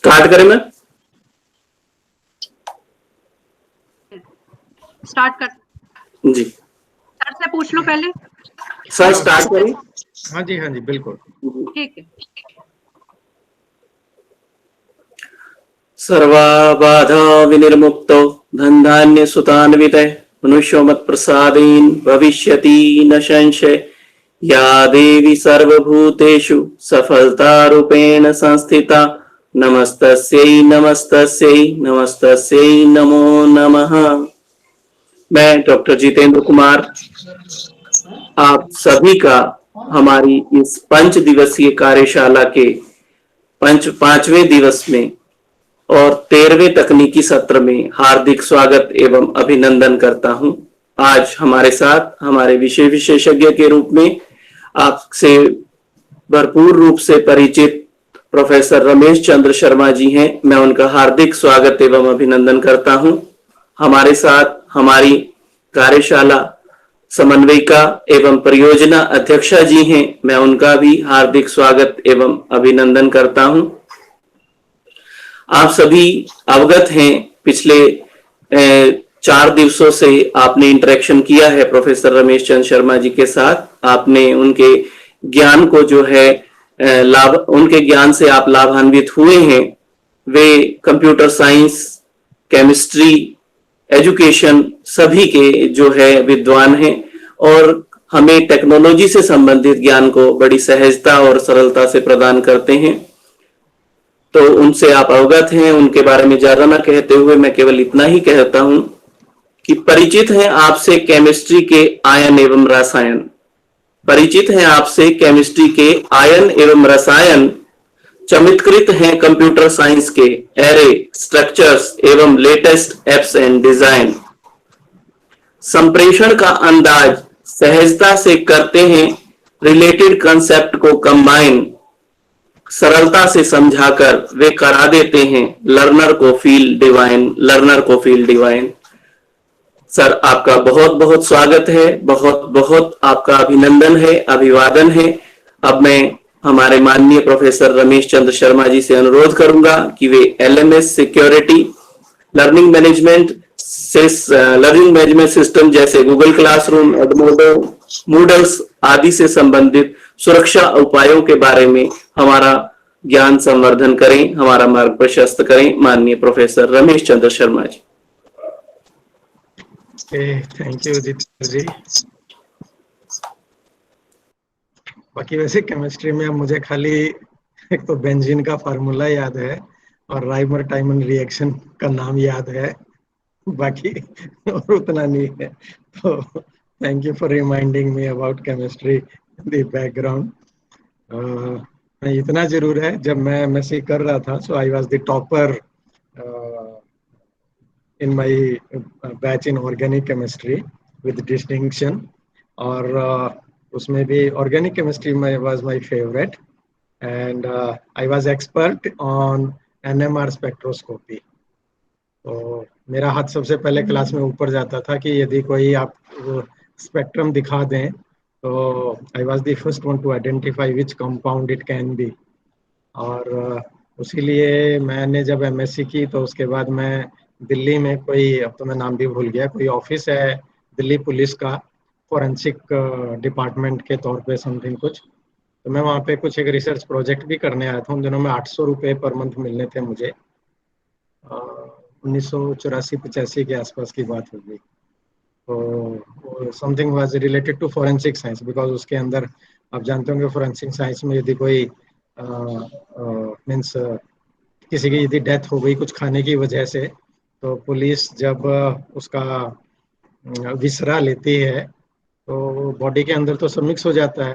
Start करें मैं? Start कर जी सर से पूछ लो पहले। सर स्टार्ट करें। हाँ जी बिल्कुल ठीक है। सर्वाबाधा विनिर्मुक्तो धनधान्य सुतान्विते मनुष्यो मत प्रसादेन भविष्यति न संशय। या देवी सर्वभूतेषु सफलतारूपेण संस्थिता नमस्तस्यै नमस्तस्यै नमस्तस्यै नमो नमः। मैं डॉक्टर जितेंद्र कुमार आप सभी का हमारी इस 5 दिवसीय कार्यशाला के पांचवें दिवस में और 13वें तकनीकी सत्र में हार्दिक स्वागत एवं अभिनंदन करता हूं। आज हमारे साथ हमारे विषय विशेषज्ञ के रूप में आपसे भरपूर रूप से परिचित प्रोफेसर रमेश चंद्र शर्मा जी हैं। मैं उनका हार्दिक स्वागत एवं अभिनंदन करता हूं। हमारे साथ हमारी कार्यशाला समन्वयिका एवं परियोजना अध्यक्षा जी हैं। मैं उनका भी हार्दिक स्वागत एवं अभिनंदन करता हूं। आप सभी अवगत हैं, पिछले 4 दिवसों से आपने इंटरेक्शन किया है प्रोफेसर रमेश चंद्र शर्मा जी के साथ। आपने उनके ज्ञान को जो है उनके ज्ञान से आप लाभान्वित हुए हैं। वे कंप्यूटर साइंस, केमिस्ट्री, एजुकेशन सभी के जो है विद्वान हैं और हमें टेक्नोलॉजी से संबंधित ज्ञान को बड़ी सहजता और सरलता से प्रदान करते हैं। तो उनसे आप अवगत हैं। उनके बारे में ज्यादा ना कहते हुए मैं केवल इतना ही कहता हूं कि परिचित हैं आपसे केमिस्ट्री के आयन एवं रसायन। परिचित हैं आपसे केमिस्ट्री के आयन एवं रसायन। चमत्कृत हैं कंप्यूटर साइंस के एरे, स्ट्रक्चर्स एवं लेटेस्ट एप्स एंड डिजाइन। संप्रेषण का अंदाज सहजता से करते हैं। रिलेटेड कंसेप्ट को कंबाइन सरलता से समझाकर वे करा देते हैं लर्नर को फील डिवाइन। सर आपका बहुत बहुत स्वागत है, बहुत बहुत आपका अभिनंदन है, अभिवादन है। अब मैं हमारे माननीय प्रोफेसर रमेश चंद्र शर्मा जी से अनुरोध करूंगा कि वे LMS security, learning management system जैसे गूगल क्लासरूम, एडमोडो, मूडल्स आदि से संबंधित सुरक्षा उपायों के बारे में हमारा ज्ञान संवर्धन करें, हमारा मार्ग प्रशस्त करें। माननीय professor Ramesh Chandra Sharma ji. Thank you Jitendra ji. बाकी वैसे केमिस्ट्री में मुझे खाली एक तो बेंजीन का फार्मूला याद है और राइमर टाइमन रिएक्शन का नाम याद है, बाकी और उतना नहीं है। तो thank you for reminding me about chemistry the background. इतना जरूर है, जब मैं एमएससी कर रहा था so I was the topper in my batch in organic chemistry with distinction. और उसमें भी ऑर्गेनिक केमिस्ट्री में was my favourite and I was expert on NMR spectroscopy. तो मेरा हाथ सबसे पहले क्लास में ऊपर जाता था कि यदि कोई आप स्पेक्ट्रम दिखा दें तो आई was the first one two identify which compound it can be. और उसी लिए मैंने जब एमएससी की तो उसके बाद मैं दिल्ली में कोई, अब तो मैं नाम भी भूल गया, कोई ऑफिस है दिल्ली पुलिस का फॉरेंसिक डिपार्टमेंट के तौर पे समथिंग कुछ, तो मैं वहाँ पे कुछ एक रिसर्च प्रोजेक्ट भी करने आया था। उन दिनों में 800 रुपये पर मंथ मिलने थे मुझे। 1984-85 के आसपास की बात होगी। तो something was related to forensic science, because उसके अंदर आप जानते होंगे फॉरेंसिक साइंस में यदि कोई मीन्स किसी की यदि डेथ हो गई कुछ खाने की वजह से, तो पुलिस जब उसका विसरा लेती है तो बॉडी के अंदर तो सब मिक्स हो जाता है।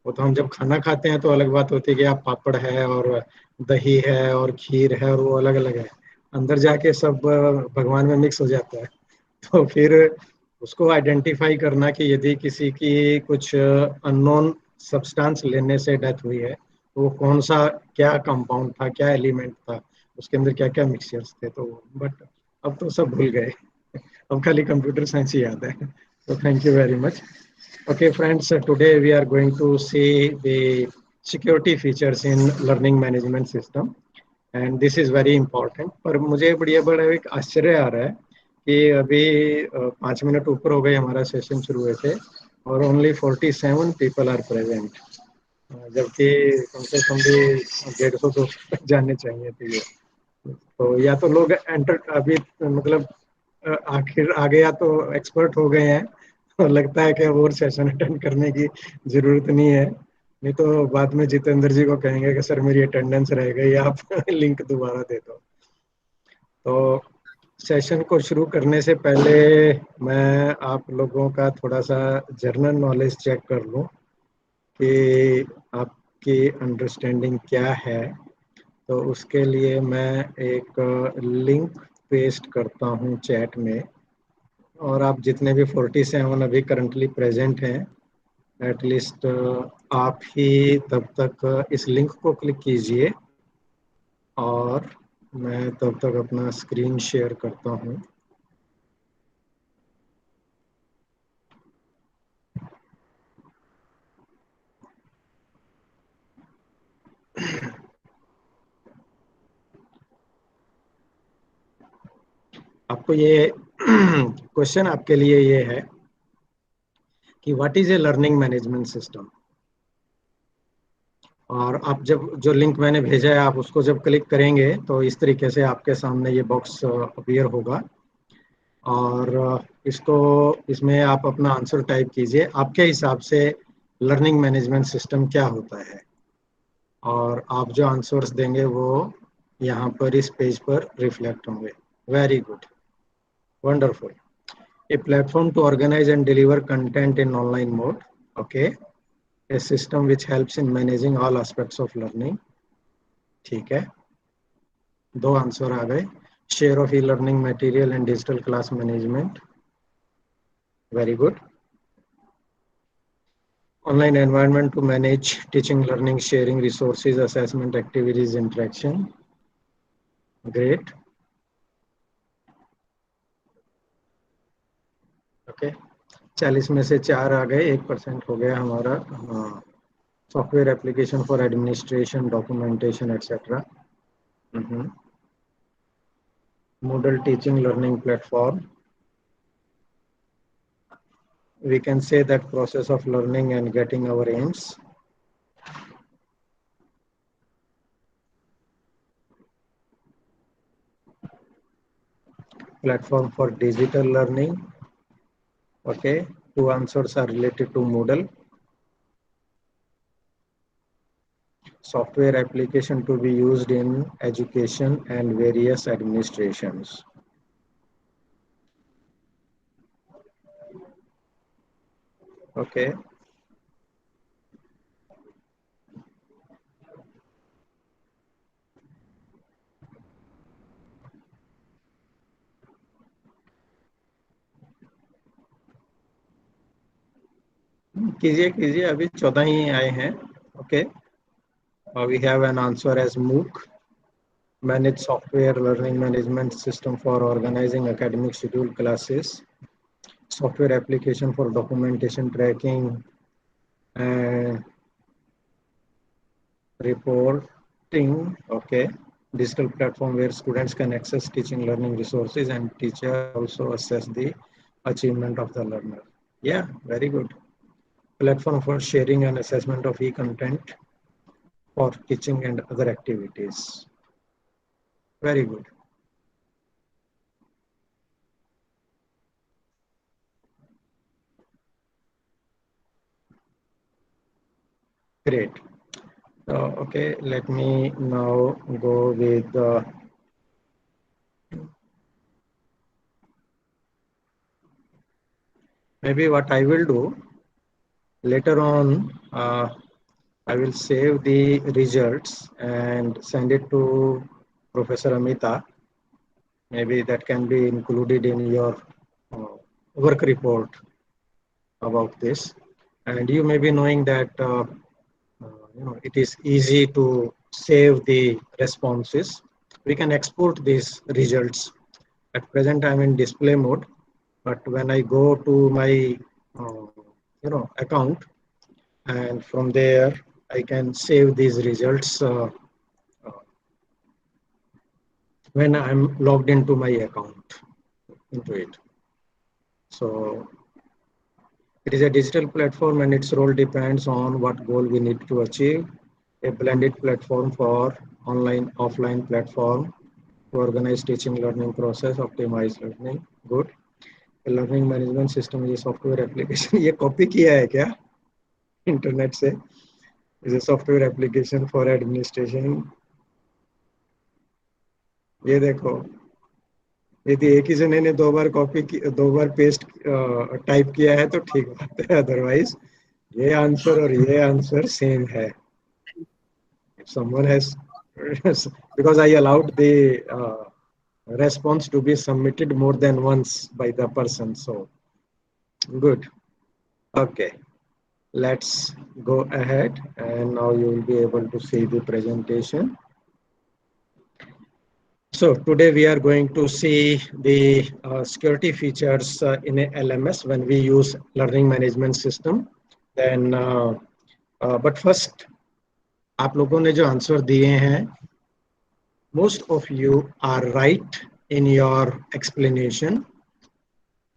वो तो हम जब खाना खाते हैं तो अलग बात होती है कि आप पापड़ है और दही है और खीर है और वो अलग अलग है, अंदर जाके सब भगवान में मिक्स हो जाता है। तो फिर उसको आइडेंटिफाई करना कि यदि किसी की कुछ अननोन सब्सटेंस लेने से डेथ हुई है तो वो कौन सा, क्या कंपाउंड था, क्या एलिमेंट था, उसके अंदर क्या क्या मिक्सचर्स थे। तो बट अब तो सब भूल गए, अब खाली कंप्यूटर साइंस ही याद है। तो thank you very much. Okay friends, today we are going to see the security features in learning management system. And this is very important. पर मुझे बड़ा एक आश्चर्य आ रहा है कि अभी 5 मिनट ऊपर हो गए हमारा सेशन शुरू हुए थे और ओनली 47 पीपल आर प्रेजेंट, जबकि कम से कम भी 150-200 तक जाने चाहिए थे ये। तो या तो लोग एंटर अभी मतलब आखिर आगे या तो एक्सपर्ट हो गए हैं और लगता है कि और सेशन अटेंड करने की जरूरत नहीं है, नहीं तो बाद में जितेंद्र जी को कहेंगे कि सर मेरी अटेंडेंस रह गई, आप लिंक दोबारा दे दो। तो सेशन को शुरू करने से पहले मैं आप लोगों का थोड़ा सा जनरल नॉलेज चेक कर लूं कि आपकी अंडरस्टैंडिंग क्या है। तो उसके लिए मैं एक लिंक पेस्ट करता हूं चैट में, और आप जितने भी 47 अभी करंटली प्रेजेंट हैं, एटलीस्ट आप ही तब तक इस लिंक को क्लिक कीजिए और मैं तब तक अपना स्क्रीन शेयर करता हूं। आपको ये क्वेश्चन आपके लिए ये है कि what is a learning management system. और आप जब जो लिंक मैंने भेजा है आप उसको जब क्लिक करेंगे तो इस तरीके से आपके सामने ये बॉक्स अपीयर होगा, और इसको इसमें आप अपना आंसर टाइप कीजिए, आपके हिसाब से लर्निंग मैनेजमेंट सिस्टम क्या होता है, और आप जो आंसर्स देंगे वो यहाँ पर इस पेज पर रिफ्लेक्ट होंगे। Very good, wonderful. A platform to organize and deliver content in online mode. Okay. A system which helps in managing all aspects of learning. ठीक है, 2 आंसर आ गए। Share of e learning material and digital class management, very good. Online environment to manage teaching, learning, sharing resources, assessment activities, interaction, great. Okay, 40 में से 4 आ गए, 1% हो गया हमारा। हाँ, software application for administration, documentation etcetera. Moodle teaching learning platform. We can say that process of learning and getting our aims. Platform for digital learning. Okay, 2 answers are related to Moodle. Software application to be used in education and various administrations. Okay. कीजिए कीजिए, अभी 14 ही आए हैं। Okay, we have an answer as MOOC, managed software learning management system for organizing academic schedule classes, software application for documentation tracking and reporting. Okay, digital platform where students can access teaching learning resources and teacher also assess the achievement of the learner. Yeah, very good. Platform for sharing and assessment of e-content for teaching and other activities. Very good. Great. Okay, let me now go with maybe what I will do later on. I will save the results and send it to Professor Amita. Maybe that can be included in your work report about this. And you may be knowing that it is easy to save the responses. We can export these results. At present, I'm in display mode, but when I go to my account, and from there I can save these results when I'm logged into my account into it. So it is a digital platform and its role depends on what goal we need to achieve. A blended platform for online, offline platform to organize teaching learning process, optimize learning. Good. A learning management system is a software application. ये copy किया है क्या internet से? Is a software application for administration. ये देखो, यदि एक ही जने ने 2 बार कॉपी की, 2 बार पेस्ट टाइप किया है तो ठीक बात है, अदरवाइज ये आंसर और ये आंसर सेम है. If someone has, because I allowed the response to be submitted more than once by the person, so good. Okay, let's go ahead, and now you will be able to see the presentation. So today we are going to see the security features in a LMS when we use learning management system. Then, but first, आप लोगों ने जो answer दिए हैं, most of you are right in your explanation.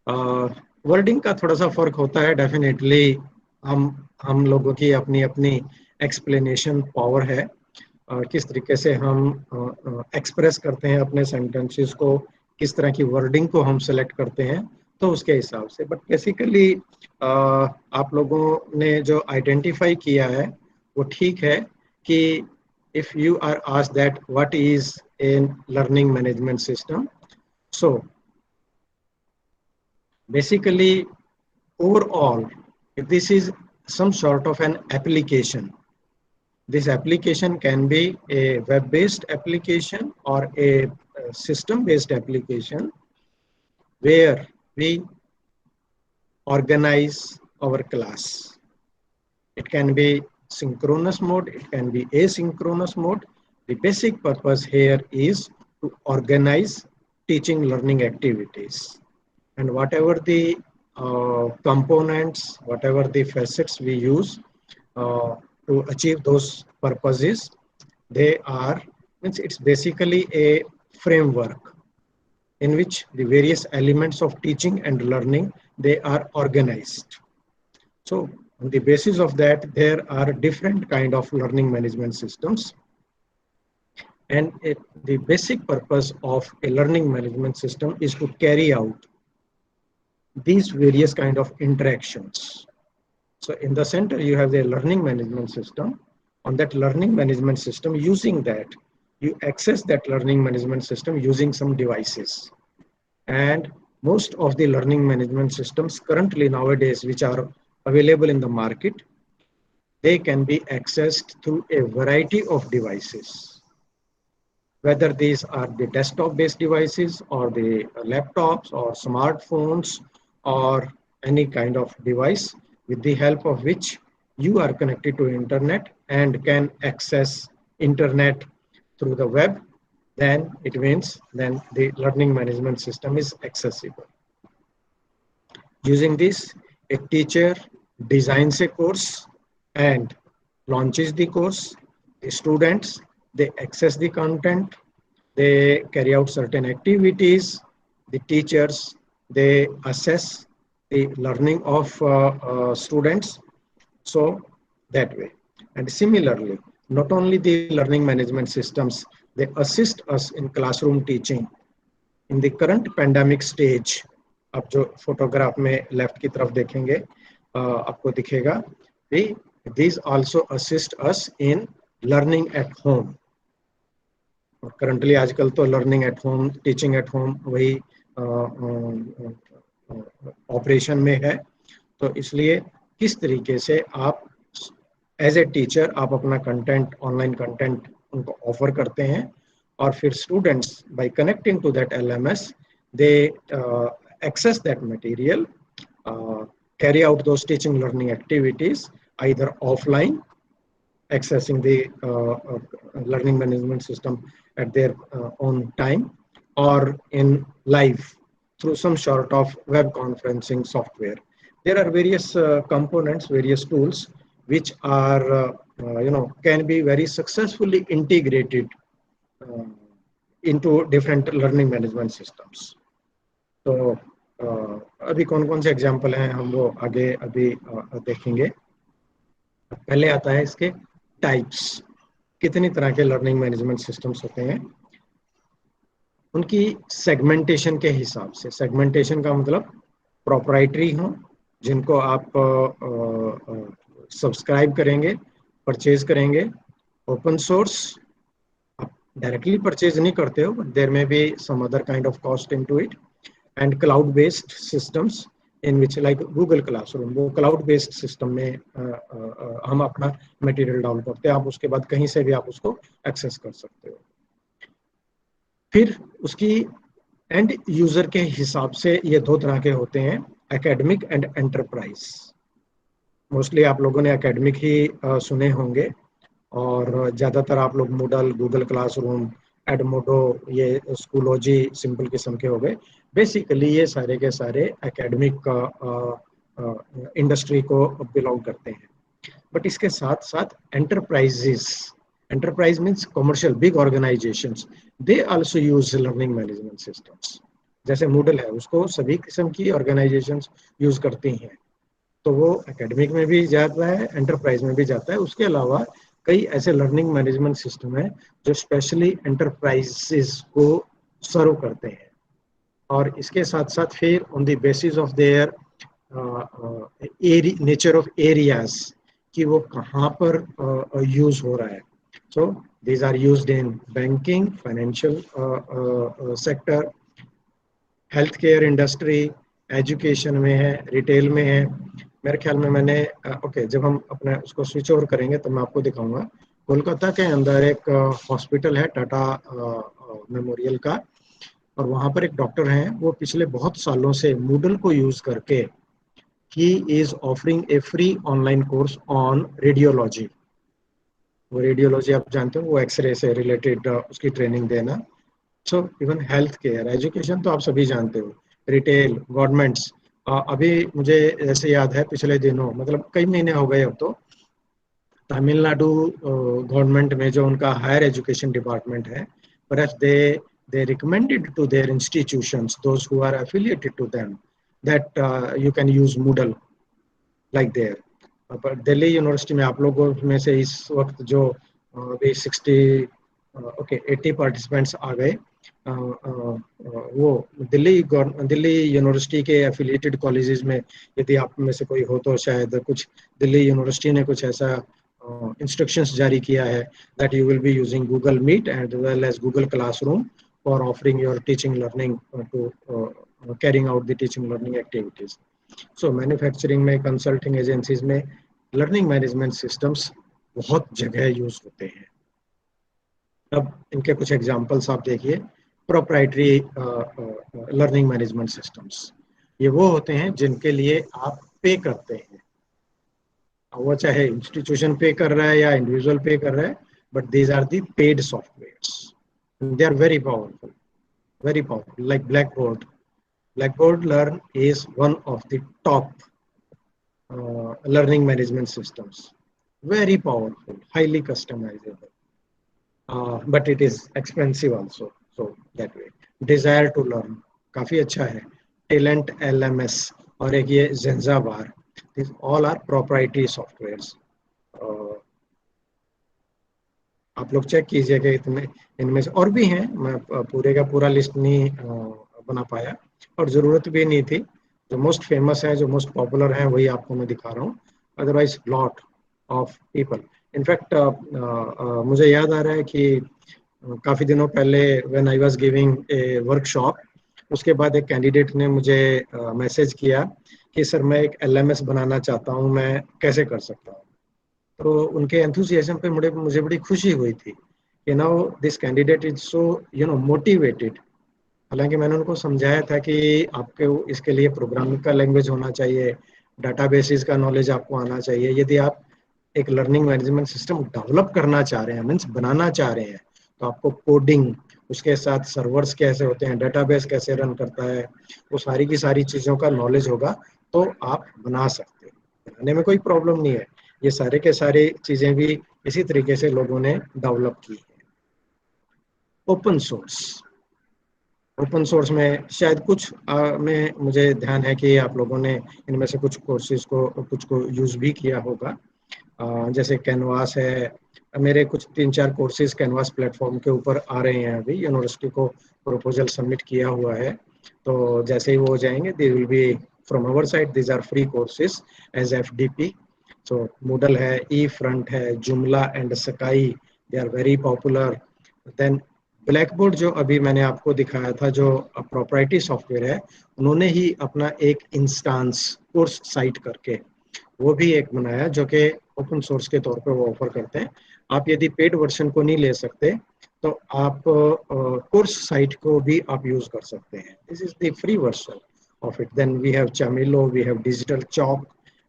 Wording का थोड़ा सा फर्क होता है, डेफिनेटली हम लोगों की अपनी अपनी एक्सप्लेनेशन पावर है, किस तरीके से हम एक्सप्रेस करते हैं अपने सेंटेंसेस को, किस तरह की वर्डिंग को हम सेलेक्ट करते हैं, तो उसके हिसाब से. बट बेसिकली आप लोगों ने जो आइडेंटिफाई किया है वो ठीक है कि if you are asked that what is a learning management system, so basically overall this is some sort of an application. This application can be a web-based application or a system-based application where we organize our class. It can be synchronous mode, it can be asynchronous mode. The basic purpose here is to organize teaching learning activities, and whatever the components, whatever the facets we use to achieve those purposes, they are, it's basically a framework in which the various elements of teaching and learning, they are organized. So on the basis of that, there are different kind of learning management systems. And the basic purpose of a learning management system is to carry out these various kind of interactions. So in the center, you have the learning management system. On that learning management system, using that, you access that learning management system using some devices. And most of the learning management systems currently nowadays, which are available in the market, they can be accessed through a variety of devices. Whether these are the desktop-based devices or the laptops or smartphones or any kind of device with the help of which you are connected to internet and can access internet through the web, then it means then the learning management system is accessible. Using this, a teacher designs a course and launches the course. The students, they access the content, they carry out certain activities. The teachers, they assess the learning of students. So that way. And similarly, not only the learning management systems, they assist us in classroom teaching. In the current pandemic stage, आप जो photograph में left की तरफ देखेंगे, आपको दिखेगा, these also assist us in learning at home. Currently आजकल तो learning at home, teaching at home वही ऑपरेशन में है. तो इसलिए किस तरीके से आप एज ए टीचर आप अपना कंटेंट, ऑनलाइन कंटेंट उनको ऑफर करते हैं, और फिर students by connecting to that LMS they access that material, carry out those teaching learning activities either offline, accessing the learning management system at their own time, or in live through some sort of web conferencing software. There are various components, various tools which are can be very successfully integrated into different learning management systems. तो अभी कौन कौन से example हैं हम वो आगे अभी देखेंगे। पहले आता है इसके टाइप्स, कितनी तरह के लर्निंग मैनेजमेंट सिस्टम्स होते हैं, उनकी सेगमेंटेशन के हिसाब से। सेगमेंटेशन का मतलब प्रोप्राइटरी हो, जिनको आप सब्सक्राइब करेंगे, परचेज करेंगे, ओपन सोर्स आप डायरेक्टली परचेज नहीं करते हो, but there may be some other kind of cost into it, and cloud based systems in which like Google classroom, वो क्लाउड बेस्ड सिस्टम में हम अपना मटेरियल डाउन करते हैं, आप उसके बाद कहीं से भी आप उसको एक्सेस कर सकते हो। फिर उसकी एंड यूजर के हिसाब से ये दो तरह के होते हैं, एकेडमिक एंड एंटरप्राइज। मोस्टली आप लोगों ने एकेडमिक ही सुने होंगे, और ज़्यादातर आप लोग मूडल, गूगल क्लासरूम, एडमोडो, ये स्कूलोजी सिंपल किस्म के हो गए। बेसिकली ये सारे के सारे एकेडमिक इंडस्ट्री को बिलोंग करते हैं। बट इसके साथ साथ enterprises, enterprise means commercial big organizations, they also use learning management systems। जैसे Moodle है, उसको सभी किस्म की organizations यूज करती हैं, तो वो एकेडमिक में भी जाता है, एंटरप्राइज में भी जाता है। उसके अलावा कई ऐसे लर्निंग मैनेजमेंट सिस्टम है जो स्पेशली एंटरप्राइजेस को सर्व करते हैं, और इसके साथ साथ फिर on the basis of their nature of areas कि वो कहाँ पर यूज हो रहा है। So these are used in banking, financial sector, healthcare industry, education में है, retail में है। मेरे ख्याल में मैंने ओके जब हम अपने उसको स्विच ओवर करेंगे तो मैं आपको दिखाऊंगा। कोलकाता के अंदर एक हॉस्पिटल है टाटा मेमोरियल का, और वहाँ पर एक डॉक्टर हैं, वो पिछले बहुत सालों से मूडल को यूज करके he is offering A free online course on radiology. वो रेडियोलॉजी आप जानते हो, वो एक्सरे से रिलेटेड उसकी ट्रेनिंग देना। So even health care, education तो आप सभी जानते हो, रिटेल, गवर्नमेंट्स। अभी मुझे ऐसे याद है पिछले दिनों, मतलब कई महीने हो गए अब तो, तमिलनाडु गवर्नमेंट में जो उनका हायर एजुकेशन डिपार्टमेंट है, perhaps they recommended to their institutions, those who are affiliated to them, that you can use Moodle like there। पर दिल्ली यूनिवर्सिटी में आप लोगों में से इस वक्त जो भी 80 पार्टिसिपेंट्स आ गए, वो दिल्ली यूनिवर्सिटी के एफिलिएटेड कॉलेजेस में यदि आप में से कोई हो तो शायद कुछ दिल्ली यूनिवर्सिटी ने कुछ ऐसा इंस्ट्रक्शंस जारी किया है that you will be using Google Meet and well as Google classroom for offering your teaching learning to carrying out the teaching learning activities. So manufacturing में, कंसल्टिंग एजेंसीज में लर्निंग मैनेजमेंट सिस्टम्स बहुत जगह use होते हैं। अब इनके कुछ examples आप देखिए। प्रोप्राइटरी लर्निंग मैनेजमेंट सिस्टम्स, ये वो होते हैं जिनके लिए आप पे करते हैं, वो चाहे इंस्टीट्यूशन पे कर रहा है या इंडिविजुअल पे कर रहा है, but these are the paid softwares, they are very powerful like Blackboard Learn is one of the top learning management systems. Very powerful, highly customizable, but it is expensive also. So that way, Desire to Learn काफी अच्छा है। Talent LMS और एक ये Zenzabar, these all are proprietary softwares। आप लोग check कीजिए कि इनमें से और भी हैं, मैं पूरे का पूरा लिस्ट नहीं बना पाया, और ज़रूरत भी नहीं थी। जो मोस्ट फेमस है, जो मोस्ट पॉपुलर है, वही आपको मैं दिखा रहा हूँ। Otherwise lot of people, in fact मुझे याद आ रहा है कि काफ़ी दिनों पहले when I was giving a workshop, उसके बाद एक कैंडिडेट ने मुझे मैसेज किया कि सर मैं एक LMS बनाना चाहता हूँ, मैं कैसे कर सकता हूँ। तो उनके एंथुसियाज्म पे मुझे बड़ी खुशी हुई थी कि now this candidate is so motivated. हालांकि मैंने उनको समझाया था कि आपके इसके लिए प्रोग्रामिंग का लैंग्वेज होना चाहिए, डाटाबेसेस का नॉलेज आपको आना चाहिए। यदि आप एक लर्निंग मैनेजमेंट सिस्टम डेवलप करना चाह रहे हैं, मीन्स बनाना चाह रहे हैं, तो आपको कोडिंग, उसके साथ सर्वर्स कैसे होते हैं, डाटाबेस कैसे रन करता है, वो सारी की सारी चीज़ों का नॉलेज होगा तो आप बना सकते हैं। बनाने में कोई प्रॉब्लम नहीं है, ये सारे के सारे चीज़ें भी इसी तरीके से लोगों ने डेवलप की है। Open source. ओपन सोर्स में शायद कुछ में मुझे ध्यान है कि आप लोगों ने इनमें से कुछ कोर्सेज को कुछ को यूज भी किया होगा। जैसे कैनवास है, मेरे कुछ 3-4 कोर्सेज कैनवास प्लेटफॉर्म के ऊपर आ रहे हैं, अभी यूनिवर्सिटी को प्रपोजल सबमिट किया हुआ है, तो जैसे ही वो हो जाएंगे they will be from our side, these are free courses as FDP. So Moodle है, ई फ्रंट है, Joomla and Sakai, they are very popular. Then Blackboard जो अभी मैंने आपको दिखाया था, जो प्रोप्राइटरी सॉफ्टवेयर है, उन्होंने ही अपना एक इंस्टांस कोर्स साइट करके वो भी एक बनाया, जो कि ओपन सोर्स के तौर पे वो ऑफर करते हैं। आप यदि पेड वर्जन को नहीं ले सकते तो आप कोर्स साइट को भी आप यूज कर सकते हैं। This is the free version of it. Then we have Chamilo, we have Digital Chalk,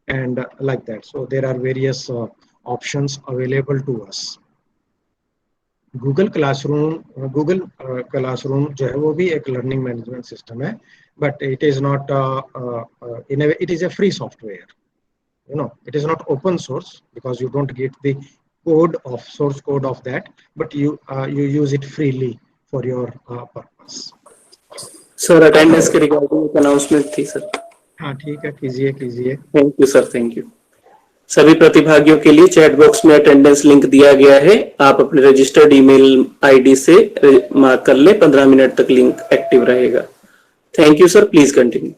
and like that. So there are various options available to us. Google classroom जो है वो भी एक लर्निंग मैनेजमेंट सिस्टम है, but it is not it is a free software, you know, it is not open source because you don't get the source code of that, but you use it freely for your purpose. Sir attendance के regarding एक announcement थी sir. हाँ ठीक है, कीजिए कीजिए। Thank you sir, thank you. सभी प्रतिभागियों के लिए चैट बॉक्स में अटेंडेंस लिंक दिया गया है, आप अपने रजिस्टर्ड ईमेल आईडी से मार्क कर ले, 15 मिनट तक लिंक एक्टिव रहेगा। Thank you sir, please continue.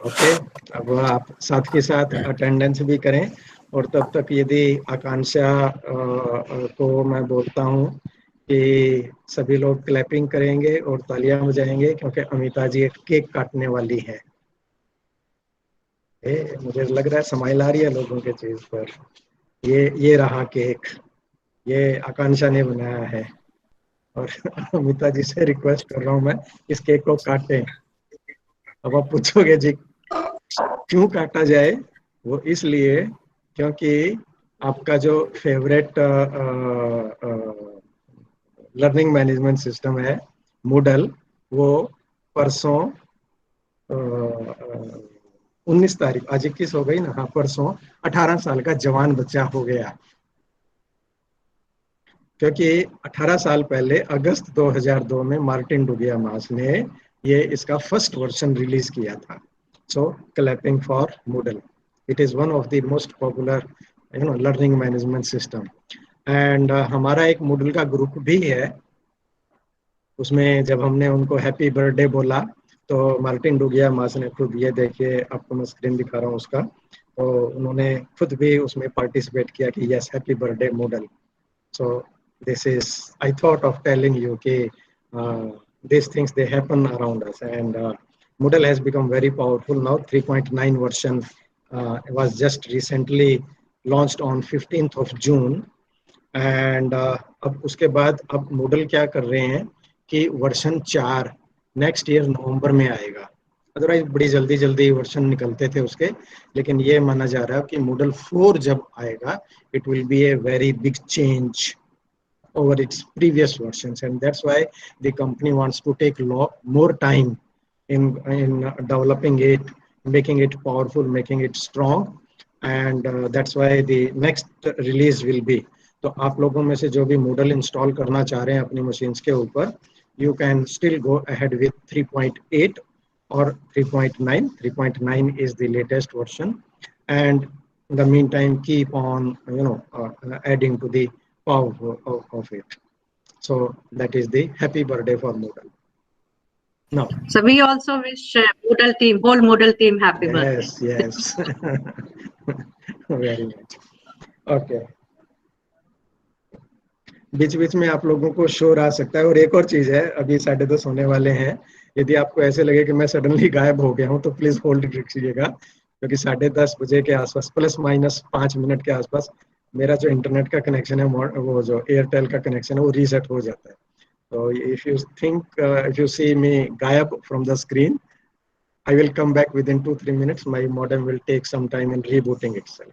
Okay, अब आप साथ के साथ अटेंडेंस भी करें, और तब तक यदि आकांक्षा को मैं बोलता हूँ कि सभी लोग क्लैपिंग करेंगे और तालियां बजाएंगे, क्योंकि अमिता जी एक केक काटने वाली है। मुझे लग रहा है स्माइल आ रही है लोगों के चीज पर। ये रहा केक, ये आकांक्षा ने बनाया है, और अमिता जी से रिक्वेस्ट कर रहा हूँ मैं, इस केक को काटें। अब आप पूछोगे जी क्यों काटा जाए, वो इसलिए क्योंकि आपका जो फेवरेट लर्निंग मैनेजमेंट सिस्टम है मूडल, वो परसों 19 तारीख, आज 21 हो गई ना, हाँ, परसों 18 साल का जवान बच्चा हो गया, क्योंकि 18 साल पहले अगस्त 2002 में मार्टिन डुगियामास ने ये इसका फर्स्ट वर्जन रिलीज किया था। So clapping for Moodle, it is one of the most popular learning management system. And हमारा एक मूडल का ग्रुप भी है, उसमें जब हमने उनको हैप्पी बर्थडे बोला तो मार्टिन डुगियामास ने खुद, ये देखिए आपको मैं स्क्रीन दिखा रहा हूँ उसका, तो उन्होंने खुद भी उसमें पार्टिसिपेट किया कि yes happy birthday Moodle. So this is, I thought of telling you these things, they happen around us, and Moodle has become very powerful now. 3.9 version was just recently launched on 15th of June, and अब उसके बाद अब Moodle क्या कर रहे हैं कि version 4 next year नवंबर में आएगा। अदरवाइज बड़ी जल्दी जल्दी वर्जन निकलते थे उसके, लेकिन ये माना जा रहा है कि Moodle 4 जब आएगा, it will be a very big change over its previous versions, and that's why the company wants to take more time in developing it, making it powerful, making it strong, and that's why the next release will be. तो आप लोगों में से जो भी Moodle install करना चाह रहे हैं अपनी मशीन्स के ऊपर, you can still go ahead with 3.8 or 3.9. 3.9 is the latest version, and in the meantime keep on adding to the power of it. So that is the happy birthday for Moodle. Now, So we also wish Moodle team, whole Moodle team, happy birthday. yes very much. Okay, बीच बीच में आप लोगों को शोर आ सकता है। और एक और चीज है, अभी 10:30 होने वाले हैं, यदि आपको ऐसे लगे कि मैं सडनली गायब हो गया हूँ तो प्लीज होल्ड रखिएगा, क्योंकि 10:30 बजे के आसपास +- 5 मिनट के आसपास मेरा जो इंटरनेट का कनेक्शन है, वो जो एयरटेल का कनेक्शन है, वो रीसेट हो जाता है। तो इफ यू सी मी गायब from the screen, I will come back within 2-3 minutes, my modem will take some time in rebooting itself.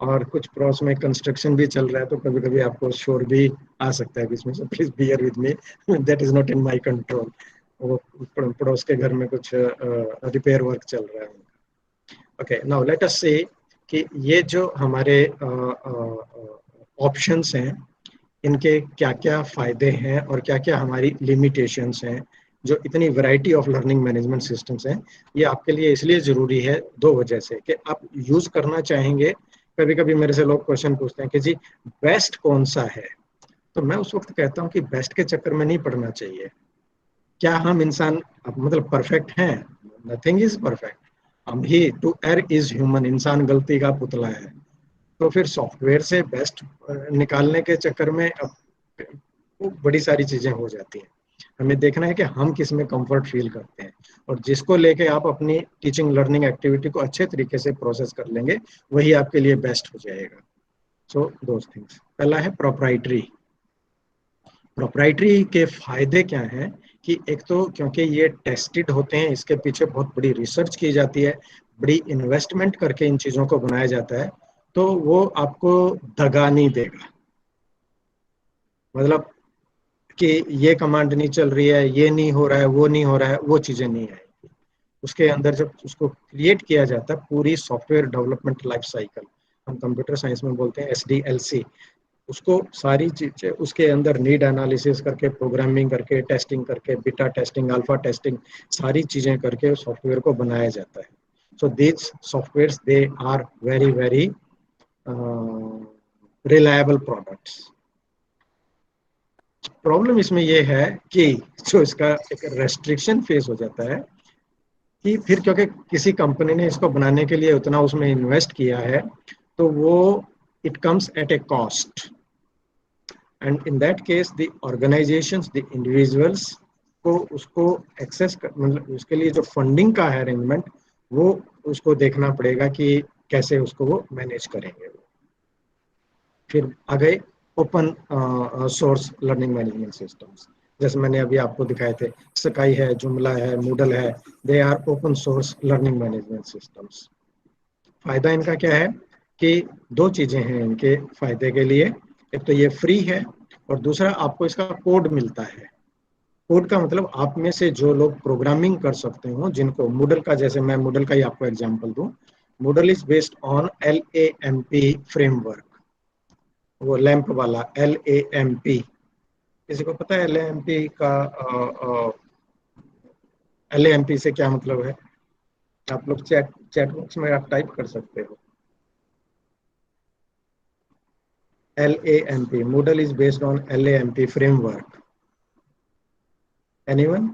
और कुछ प्रोस में कंस्ट्रक्शन भी चल रहा है, तो कभी कभी आपको शोर भी आ सकता है बीच में, so please bear with me, that is not in my control. वो पड़ोस के घर में कुछ रिपेयर वर्क चल रहा है। ओके, नाउ लेट अस से कि ये जो हमारे ऑप्शंस हैं, इनके क्या क्या फायदे हैं और क्या क्या हमारी लिमिटेशंस हैं। जो इतनी variety of learning management systems हैं, ये आपके लिए इसलिए ज़रूरी है दो वजह से, कि आप यूज़ करना चाहेंगे। कभी कभी मेरे से लोग क्वेश्चन पूछते हैं कि जी बेस्ट कौन सा है, तो मैं उस वक्त कहता हूँ कि बेस्ट के चक्कर में नहीं पड़ना चाहिए। क्या हम इंसान मतलब परफेक्ट हैं? Nothing is perfect. हम ही, टू एयर इज ह्यूमन, इंसान गलती का पुतला है। तो फिर सॉफ्टवेयर से बेस्ट निकालने के चक्कर में अब वो बड़ी सारी चीजें हो जाती हैं। हमें देखना है कि हम किस में कंफर्ट फील करते हैं, और जिसको लेके आप अपनी टीचिंग लर्निंग एक्टिविटी को अच्छे तरीके से प्रोसेस कर लेंगे, वही आपके लिए बेस्ट हो जाएगा। सो दो थिंग्स, पहला है प्रोप्राइटरी। प्रोप्राइटरी के फायदे क्या हैं कि एक तो क्योंकि ये टेस्टेड होते हैं, इसके पीछे बहुत बड़ी रिसर्च की जाती है, बड़ी इन्वेस्टमेंट करके इन चीज़ों को बनाया जाता है, तो वो आपको दगा नहीं देगा। मतलब कि ये कमांड नहीं चल रही है, ये नहीं हो रहा है, वो नहीं हो रहा है, वो चीज़ें नहीं आएगी। उसके अंदर जब उसको क्रिएट किया जाता है, पूरी सॉफ्टवेयर डेवलपमेंट लाइफ साइकिल, हम कंप्यूटर साइंस में बोलते हैं SDLC, उसको सारी चीजें उसके अंदर नीड एनालिसिस करके, प्रोग्रामिंग करके, टेस्टिंग करके, बीटा टेस्टिंग, अल्फा टेस्टिंग, सारी चीजें करके सॉफ्टवेयर को बनाया जाता है। So these softwares they are very very reliable products. Problem इसमें यह है कि जो इसका एक रेस्ट्रिक्शन फेस हो जाता है कि फिर क्योंकि किसी कंपनी ने इसको बनाने के लिए उतना उसमें इन्वेस्ट किया है, तो वो it comes at A cost, and in that case the organisations, the individuals को उसको एक्सेस मतलब उसके लिए जो फंडिंग का है अरेंजमेंट, वो उसको देखना पड़ेगा कि कैसे उसको वो मैनेज करेंगे। फिर आ गए open source learning management systems, जैसे मैंने अभी आपको दिखाए थे, स्काई है, जुमला है, मूडल है, they are open source learning management systems. फायदा इनका क्या है कि दो चीजें हैं इनके फायदे के लिए, एक तो ये फ्री है, और दूसरा आपको इसका कोड मिलता है। कोड का मतलब आप में से जो लोग प्रोग्रामिंग कर सकते हो, जिनको मूडल का, जैसे मैं मूडल का ही आपको एग्जांपल दूं, Moodle is based on LAMP framework, वो लैंप वाला LAMP। किसी को पता है LAMP का LAMP से क्या मतलब है? आप लोग चैट चैट बॉक्स में आप टाइप कर सकते हो। LAMP, Moodle is based on LAMP framework. Anyone?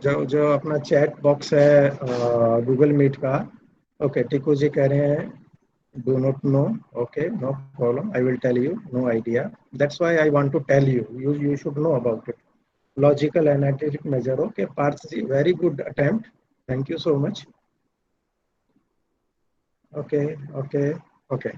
जो जो अपना चैट बॉक्स है गूगल मीट का, ओके, टिकू जी कह रहे हैं do not know, okay, no problem, I will tell you, no idea, that's why I want to tell you, you should know about it. Logical analytic major, okay, Parth ji, very good attempt, thank you so much. Okay, okay, okay.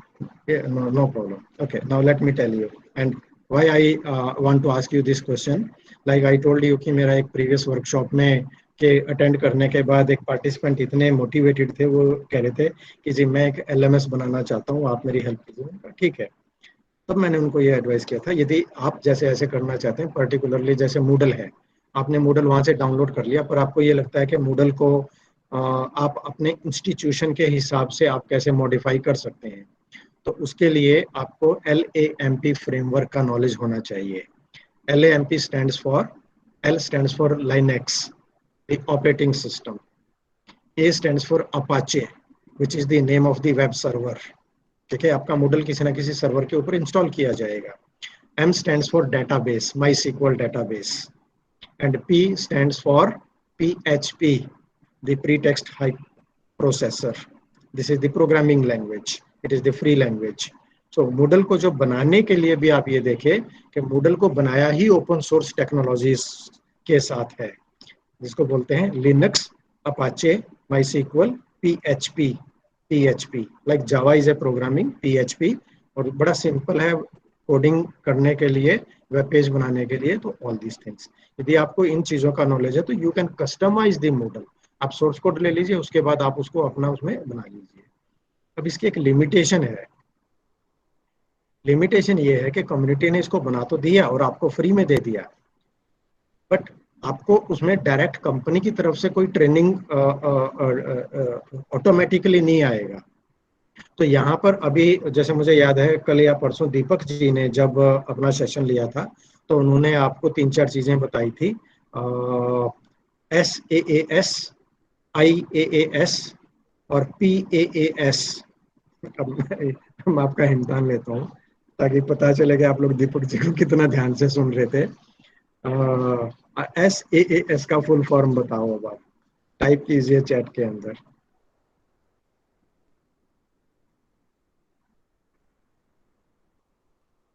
Yeah, no, no problem. Okay, now let me tell you. And why I want to ask you this question. Like I told you कि मेरा एक previous workshop में के attend करने के बाद एक participant इतने motivated थे, वो कह रहे थे कि जी मैं एक LMS बनाना चाहता हूँ, आप मेरी help कीजिए। मैंने कहा, ठीक है। तब मैंने उनको ये एडवाइस किया था, यदि आप जैसे ऐसे करना चाहते हैं, पर्टिकुलरली जैसे मूडल है, आपने मूडल वहां से डाउनलोड कर लिया, पर आपको ये लगता है कि मूडल को आप अपने इंस्टीट्यूशन के हिसाब से आप कैसे मॉडिफाई कर सकते हैं, तो उसके लिए आपको LAMP फ्रेमवर्क का नॉलेज होना चाहिए। LAMP stands for, L stands for Linux, the operating system, A stands for Apache which is the name of the web server. ठीक है, आपका मॉडल किसी ना किसी सर्वर के ऊपर इंस्टॉल किया जाएगा। M stands for database, MySQL database, and P stands for PHP, the pretext high processor. This is the programming language. It is the free language. So Moodle को जो बनाने के लिए भी आप ये देखें कि Moodle को बनाया ही ओपन सोर्स टेक्नोलॉजीज के साथ है, जिसको बोलते हैं Linux, Apache, MySQL, PHP, like Java is a programming, PHP, और बड़ा सिंपल है कोडिंग करने के लिए, वेब पेज बनाने के लिए, तो ऑल दीज थिंग्स। यदि आपको इन चीज़ों का नॉलेज है तो you can customise the model. आप सोर्स कोड ले लीजिए, उसके बाद आप उसको अपना उसमें बना लीजिए। अब इसकी एक लिमिटेशन है। लिमिटेशन ये है कि कम्युनिटी ने इसको बना तो दिया और आपको फ्री में दे दिया, बट आपको उसमें डायरेक्ट कंपनी की तरफ से कोई ट्रेनिंग ऑटोमेटिकली नहीं आएगा। तो यहाँ पर अभी जैसे मुझे याद है कल या परसों दीपक जी ने जब अपना सेशन लिया था तो उन्होंने आपको 3-4 चीजें बताई थी, SaaS, IaaS और PaaS। अब मैं आपका हिम्मत लेता हूँ ताकि पता चले कि आप लोग दीपक जी को कितना ध्यान से सुन रहे थे। SaaS का फुल फॉर्म बताओ, अब आप टाइप कीजिए चैट के अंदर।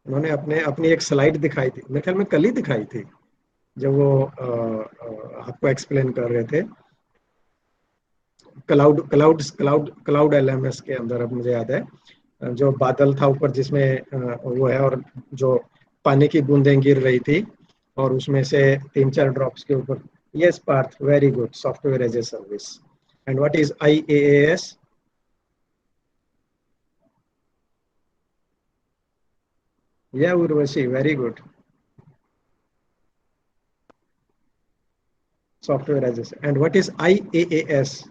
उन्होंने अपने अपनी एक स्लाइड दिखाई थी, मेरे ख्याल में कल ही दिखाई थी जब वो आपको एक्सप्लेन कर रहे थे क्लाउड LMS के अंदर। अब मुझे याद है जो बादल था ऊपर जिसमें वो है, और जो पानी की बूंदें गिर रही थी और उसमें से 3-4 ड्रॉप्स के ऊपर। Yes Parth, very good, software as a service. And what is IaaS? या Urvashi, very good, software as a. And what is IaaS?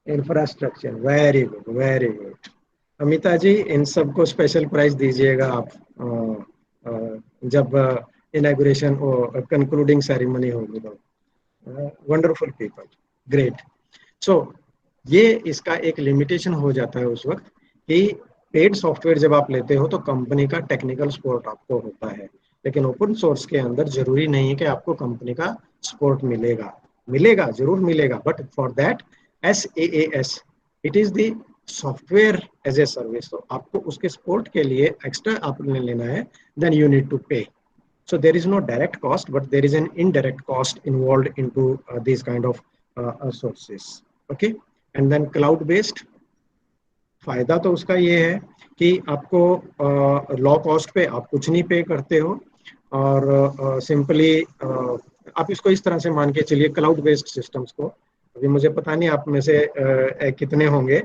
Infrastructure, very good, very good. Amita ji, इन सबको स्पेशल प्राइज दीजिएगा आप जब इनॉग्रेशन और कंक्लूडिंग सेरेमनी होगी तो। Wonderful people, great. सो ये इसका एक लिमिटेशन हो जाता है उस वक्त कि पेड सॉफ्टवेयर जब आप लेते हो तो कंपनी का टेक्निकल सपोर्ट आपको होता है, लेकिन ओपन सोर्स के अंदर जरूरी नहीं है कि आपको कंपनी का सपोर्ट मिलेगा। मिलेगा, जरूर मिलेगा, but for that SaaS, it is the software as a service. तो आपको उसके सपोर्ट के लिए एक्स्ट्रा आपने लेना है, देन यू नीड टू पे। So there is no direct cost, but there is an indirect cost involved into these kind of sources. Okay, and then cloud based, फायदा तो उसका ये है कि आपको लो कॉस्ट पे आप कुछ नहीं पे करते हो, और सिंपली आप इसको इस तरह से मान के चलिए क्लाउड बेस्ड सिस्टम्स को। अभी मुझे पता नहीं आप में से कितने होंगे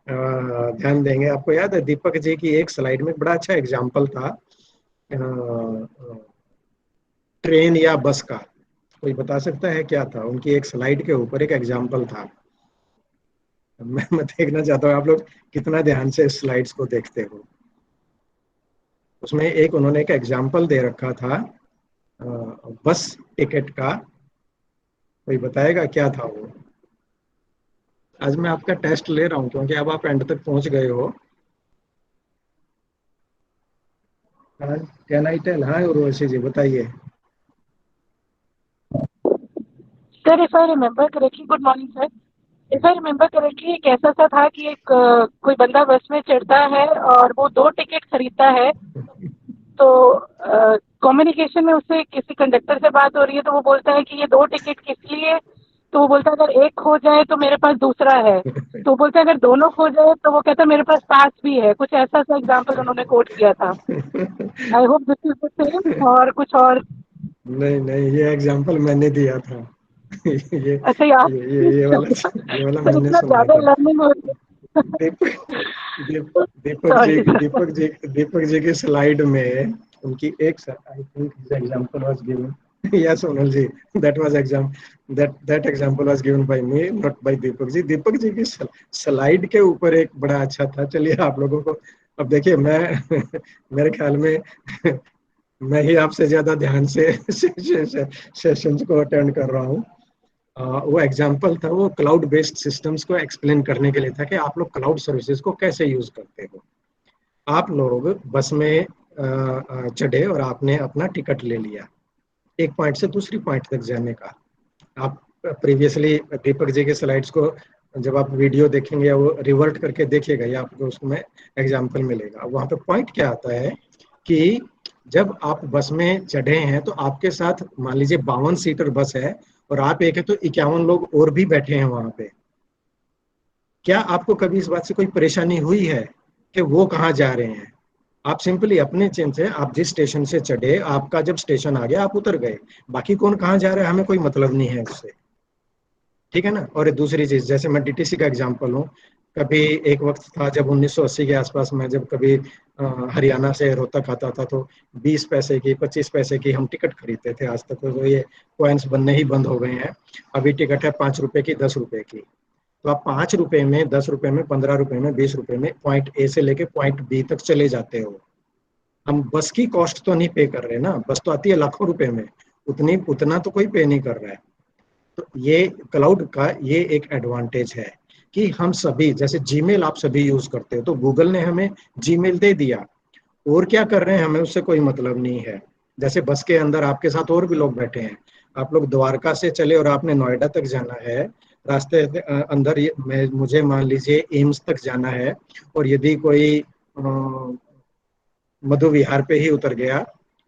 ध्यान देंगे। आपको याद है दीपक जी की एक स्लाइड में बड़ा अच्छा एग्जाम्पल था ट्रेन या बस का। कोई बता सकता है क्या था? उनकी एक स्लाइड के ऊपर एक एग्जाम्पल था। मैं देखना चाहता हूँ आप लोग कितना ध्यान से स्लाइड्स को देखते हो। उसमें एक उन्होंने एक एग्जाम्पल दे रखा था बस टिकट का। कोई बताएगा क्या था वो? आज मैं आपका टेस्ट ले रहा हूँ क्योंकि अब आप एंड तक पहुंच गए हो। Can I tell? हाँ उर्वशी जी बताइए। Sir, if I remember correctly, good morning sir, if I remember correctly एक ऐसा सा था कि एक कोई बंदा बस में चढ़ता है और वो 2 टिकट खरीदता है। तो कम्युनिकेशन में उससे किसी कंडक्टर से बात हो रही है तो वो बोलता है कि ये 2 टिकट किस लिए? तो वो बोलता है अगर एक खो जाए तो मेरे पास दूसरा है। तो वो बोलता है अगर दोनों खो जाए तो वो कहता है मेरे पास पास भी है। कुछ ऐसा सा एग्जाम्पल उन्होंने कोट किया था। I hope this is the same और कुछ और। नहीं नहीं, ये एग्जाम्पल मैंने दिया था। ये अच्छा यार, ये वाला सर मैंने इतना सुनाया ज्यादा था। लर्निंग हो रही दीपक दीप, सॉरी सर। दीपक जी की स्लाइड में उनकी एक I think example was given. Yes Sonal ji, that was exam that example was given by me, not by Deepak ji. Deepak ji की स्लाइड के ऊपर एक बड़ा अच्छा था। चलिए आप लोगों को अब देखिए, मैं मेरे ख्याल में मैं ही आपसे ज्यादा ध्यान से सेशंस को अटेंड कर रहा हूँ। वो एग्जाम्पल था, वो क्लाउड बेस्ड सिस्टम्स को एक्सप्लेन करने के लिए था कि आप लोग क्लाउड सर्विसेज को कैसे यूज करते हो। आप लोग बस में चढ़े और आपने अपना टिकट ले लिया एक पॉइंट से दूसरी पॉइंट तक जाने का। आप प्रीवियसली दीपक जी के स्लाइड्स को जब आप वीडियो देखेंगे या वो रिवर्ट करके देखिएगा या आपको उसमें एग्जाम्पल मिलेगा। वहां पे पॉइंट क्या आता है कि जब आप बस में चढ़े हैं तो आपके साथ मान लीजिए 52 सीटर बस है और आप एक है तो 51 लोग और भी बैठे हैं वहां पे। क्या आपको कभी इस बात से कोई परेशानी हुई है कि वो कहाँ जा रहे हैं? आप सिंपली अपने चेन से आप जिस स्टेशन से चढ़े, आपका जब स्टेशन आ गया आप उतर गए, बाकी कौन कहाँ जा रहा है हमें कोई मतलब नहीं है उससे। ठीक है ना? और दूसरी चीज, जैसे मैं DTC का एग्जाम्पल हूँ, कभी एक वक्त था जब 1980 के आसपास में जब कभी हरियाणा से रोहतक आता था तो 20 पैसे की 25 पैसे की हम टिकट खरीदते थे। आज तक तो ये कॉइन्स बनने ही बंद हो गए हैं। अभी टिकट है 5 रुपए की, 10 रुपए की। तो आप 5 रुपए में, 10 रुपए में, 15 रुपए में, 20 रुपए में पॉइंट ए से लेके पॉइंट बी तक चले जाते हो। हम बस की कॉस्ट तो नहीं पे कर रहे ना, बस तो आती है लाखों रुपए में, उतना तो कोई पे नहीं कर रहा है। तो ये क्लाउड का ये एक एडवांटेज है कि हम सभी, जैसे जीमेल आप सभी यूज करते हो, तो गूगल ने हमें जीमेल दे दिया, और क्या कर रहे हैं हमें उससे कोई मतलब नहीं है। जैसे बस के अंदर आपके साथ और भी लोग बैठे हैं, आप लोग द्वारका से चले और आपने नोएडा तक जाना है, रास्ते अंदर मुझे मान लीजिए एम्स तक जाना है, और यदि कोई मधु विहार पे ही उतर गया,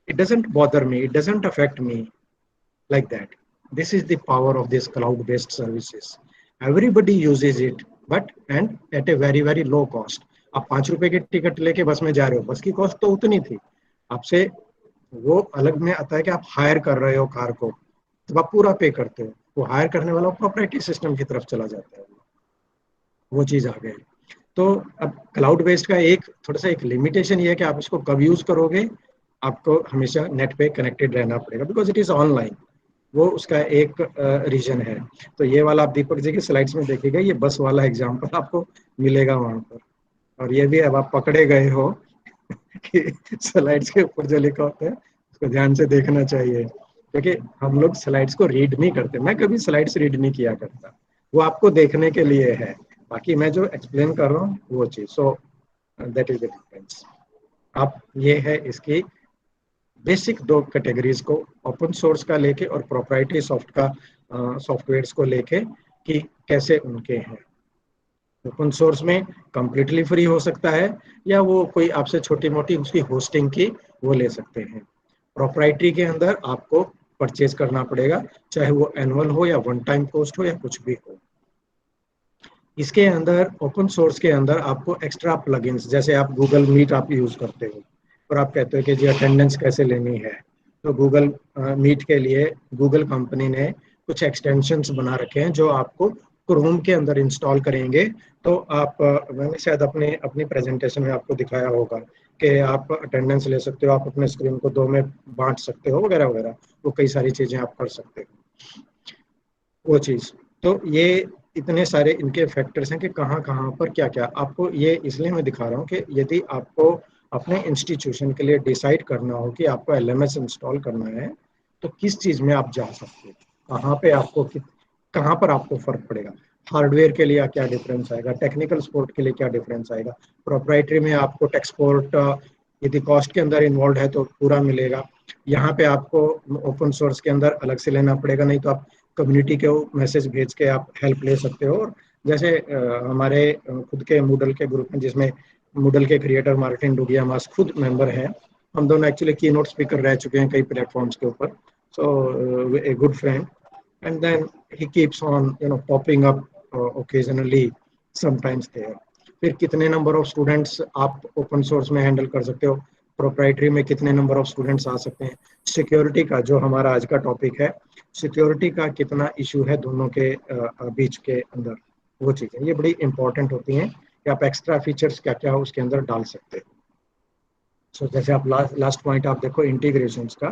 it doesn't bother me, it doesn't affect me like that. This is the power of this cloud based services. Everybody uses it, but and at a very very low cost. आप 5 रुपए की टिकट लेके बस में जा रहे हो, बस की कॉस्ट तो उतनी थी। आपसे वो अलग में आता है कि आप हायर कर रहे हो कार को, तो आप पूरा पे करते हो। वो हायर करने वाला प्रोप्राइटरी सिस्टम की तरफ चला जाता है, वो चीज आ गई। तो अब क्लाउड बेस्ड का एक थोड़ा सा एक लिमिटेशन ये है कि आप इसको कब यूज करोगे, आपको हमेशा नेट पे कनेक्टेड रहना पड़ेगा, बिकॉज इट इज ऑनलाइन। वो उसका एक रीजन है। तो ये वाला आप दीपक जी की स्लाइड्स में देखिएगा, ये बस वाला एग्जांपल आपको मिलेगा वहां पर। और ये भी अब आप पकड़े गए हो कि स्लाइड्स के ऊपर जो लिखा होता है उसको ध्यान से देखना चाहिए, क्योंकि हम लोग स्लाइड्स को रीड नहीं करते। मैं कभी स्लाइड्स रीड नहीं किया करता, वो आपको देखने के लिए है। बाकी मैं जो एक्सप्लेन कर रहा हूँ वो चीज, so that is the difference. आप ये है इसकी बेसिक दो कैटेगरीज को, ओपन सोर्स का लेके और प्रोप्राइटरी सॉफ्टवेयर्स को लेके, कि कैसे उनके हैं। ओपन सोर्स में कंप्लीटली फ्री हो सकता है, या वो कोई आपसे छोटी मोटी उसकी होस्टिंग की वो ले सकते हैं। प्रोप्राइटरी के अंदर आपको परचेज करना पड़ेगा, चाहे वो एनुअल हो या वन टाइम कॉस्ट हो या कुछ भी हो। इसके अंदर ओपन सोर्स के अंदर आपको एक्स्ट्रा प्लगइन्स, जैसे आप गूगल मीट आप यूज करते हो और आप कहते हो कि जी अटेंडेंस कैसे लेनी है, तो गूगल मीट के लिए गूगल कंपनी ने कुछ एक्सटेंशंस बना रखे हैं जो आपको क्रोम के अंदर इंस्टॉल करेंगे। तो आप मैंने शायद अपनी प्रेजेंटेशन में आपको दिखाया होगा कि आप अटेंडेंस ले सकते हो, आप अपने स्क्रीन को 2 में बांट सकते हो, वगैरह वगैरह। वो कई सारी चीजें आप कर सकते हो, वो चीज। तो ये इतने सारे इनके फैक्टर्स हैं कि कहाँ कहाँ पर क्या क्या। आपको ये इसलिए मैं दिखा रहा हूँ कि यदि आपको अपने इंस्टीट्यूशन के लिए डिसाइड करना हो कि आपको LMS इंस्टॉल करना है, तो किस चीज में आप जा सकते हो, कहाँ पे आपको कहाँ पर आपको फर्क पड़ेगा। हार्डवेयर के लिए क्या डिफरेंस आएगा, टेक्निकल सपोर्ट के लिए क्या डिफरेंस आएगा, प्रोप्राइटरी में आपको टेक सपोर्ट यदि कॉस्ट के अंदर इन्वॉल्व है तो पूरा मिलेगा। यहाँ पे आपको ओपन सोर्स के अंदर अलग से लेना पड़ेगा, नहीं तो आप कम्युनिटी के मैसेज भेज के आप हेल्प ले सकते हो। और जैसे हमारे खुद के मूडल के ग्रुप में, जिसमें मूडल के क्रिएटर मार्टिन डुगियामास खुद मेंबर हैं, हम दोनों एक्चुअली की नोट स्पीकर रह चुके हैं कई प्लेटफॉर्म्स के ऊपर, so a good friend. And then he keeps on popping up occasionally sometimes there. फिर कितने नंबर ऑफ स्टूडेंट्स आप ओपन सोर्स में हैंडल कर सकते हो, प्रोप्राइटरी में कितने नंबर ऑफ स्टूडेंट्स आ सकते हैं, सिक्योरिटी का जो हमारा आज का टॉपिक है, सिक्योरिटी का कितना इशू है दोनों के बीच के अंदर, वो चीज़ें ये बड़ी इंपॉर्टेंट होती हैं कि आप एक्स्ट्रा फीचर्स क्या क्या उसके अंदर डाल सकते हो। सो जैसे आप लास्ट पॉइंट आप देखो इंटीग्रेशंस का,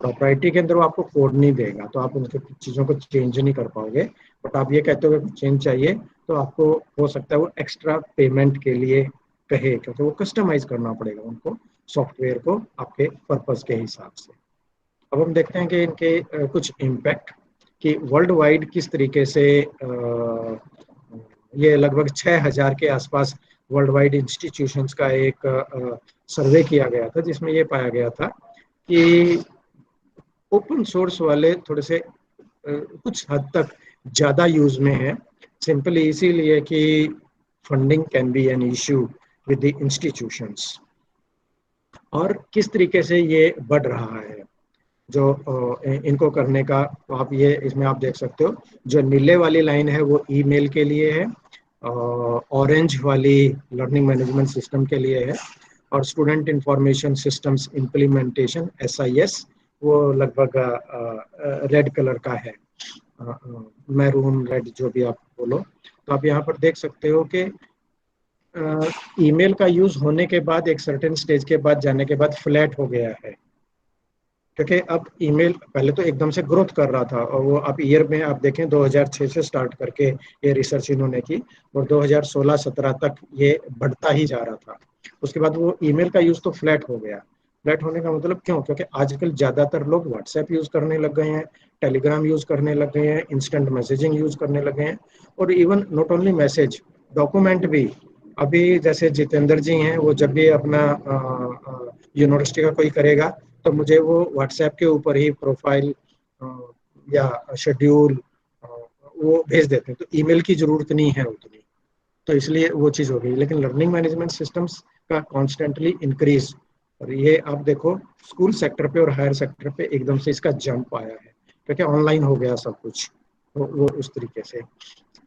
प्रोप्राइटरी के अंदर वो आपको कोड नहीं देगा, तो आप उनके चीज़ों को चेंज नहीं कर पाओगे। बट आप ये कहते हो चेंज चाहिए, तो आपको हो सकता है वो एक्स्ट्रा पेमेंट के लिए कहे, क्योंकि वो कस्टमाइज करना पड़ेगा उनको सॉफ्टवेयर को आपके पर्पस के हिसाब से। अब हम देखते हैं कि इनके कुछ इम्पैक्ट, कि वर्ल्ड वाइड किस तरीके से ये लगभग 6000 के आसपास वर्ल्ड वाइड इंस्टीट्यूशंस का एक सर्वे किया गया था, जिसमें ये पाया गया था कि ओपन सोर्स वाले थोड़े से कुछ हद तक ज़्यादा यूज में है, सिंपली इसीलिए कि funding can be an issue with the institutions. और किस तरीके से ये बढ़ रहा है जो इनको करने का, तो आप ये इसमें आप देख सकते हो, जो नीले वाली लाइन है वो ईमेल के लिए है, ऑरेंज वाली लर्निंग मैनेजमेंट सिस्टम के लिए है, और student information systems implementation SIS वो लगभग रेड कलर का है। मैरून रेड जो भी आप बोलो, तो आप यहाँ पर देख सकते हो कि ईमेल का यूज होने के बाद एक सर्टेन स्टेज के बाद जाने के बाद फ्लैट हो गया है, क्योंकि अब ईमेल पहले तो एकदम से ग्रोथ कर रहा था, और वो आप ईयर में आप देखें 2006 से स्टार्ट करके ये रिसर्च इन्होंने की, और 2016-17 तक ये बढ़ता ही जा रहा था। उसके बाद वो ईमेल का यूज तो फ्लैट हो गया। फ्लैट होने का मतलब क्यों? क्योंकि आजकल ज्यादातर लोग व्हाट्सएप यूज करने लग गए हैं, टेलीग्राम यूज करने लग गए हैं, इंस्टेंट मैसेजिंग यूज करने लगे हैं, और even not only message, document भी। अभी जैसे जितेंद्र जी हैं, वो जब भी अपना यूनिवर्सिटी का कोई करेगा तो मुझे वो व्हाट्सएप के ऊपर ही प्रोफाइल या शेड्यूल वो भेज देते हैं, तो ईमेल की जरूरत नहीं है उतनी, तो इसलिए वो चीज़ हो गई। लेकिन लर्निंग मैनेजमेंट सिस्टम्स का कॉन्स्टेंटली इंक्रीज, और ये आप देखो स्कूल सेक्टर पे और हायर सेक्टर पे एकदम से इसका जंप आया है, क्योंकि ऑनलाइन हो गया सब कुछ, तो वो उस तरीके से।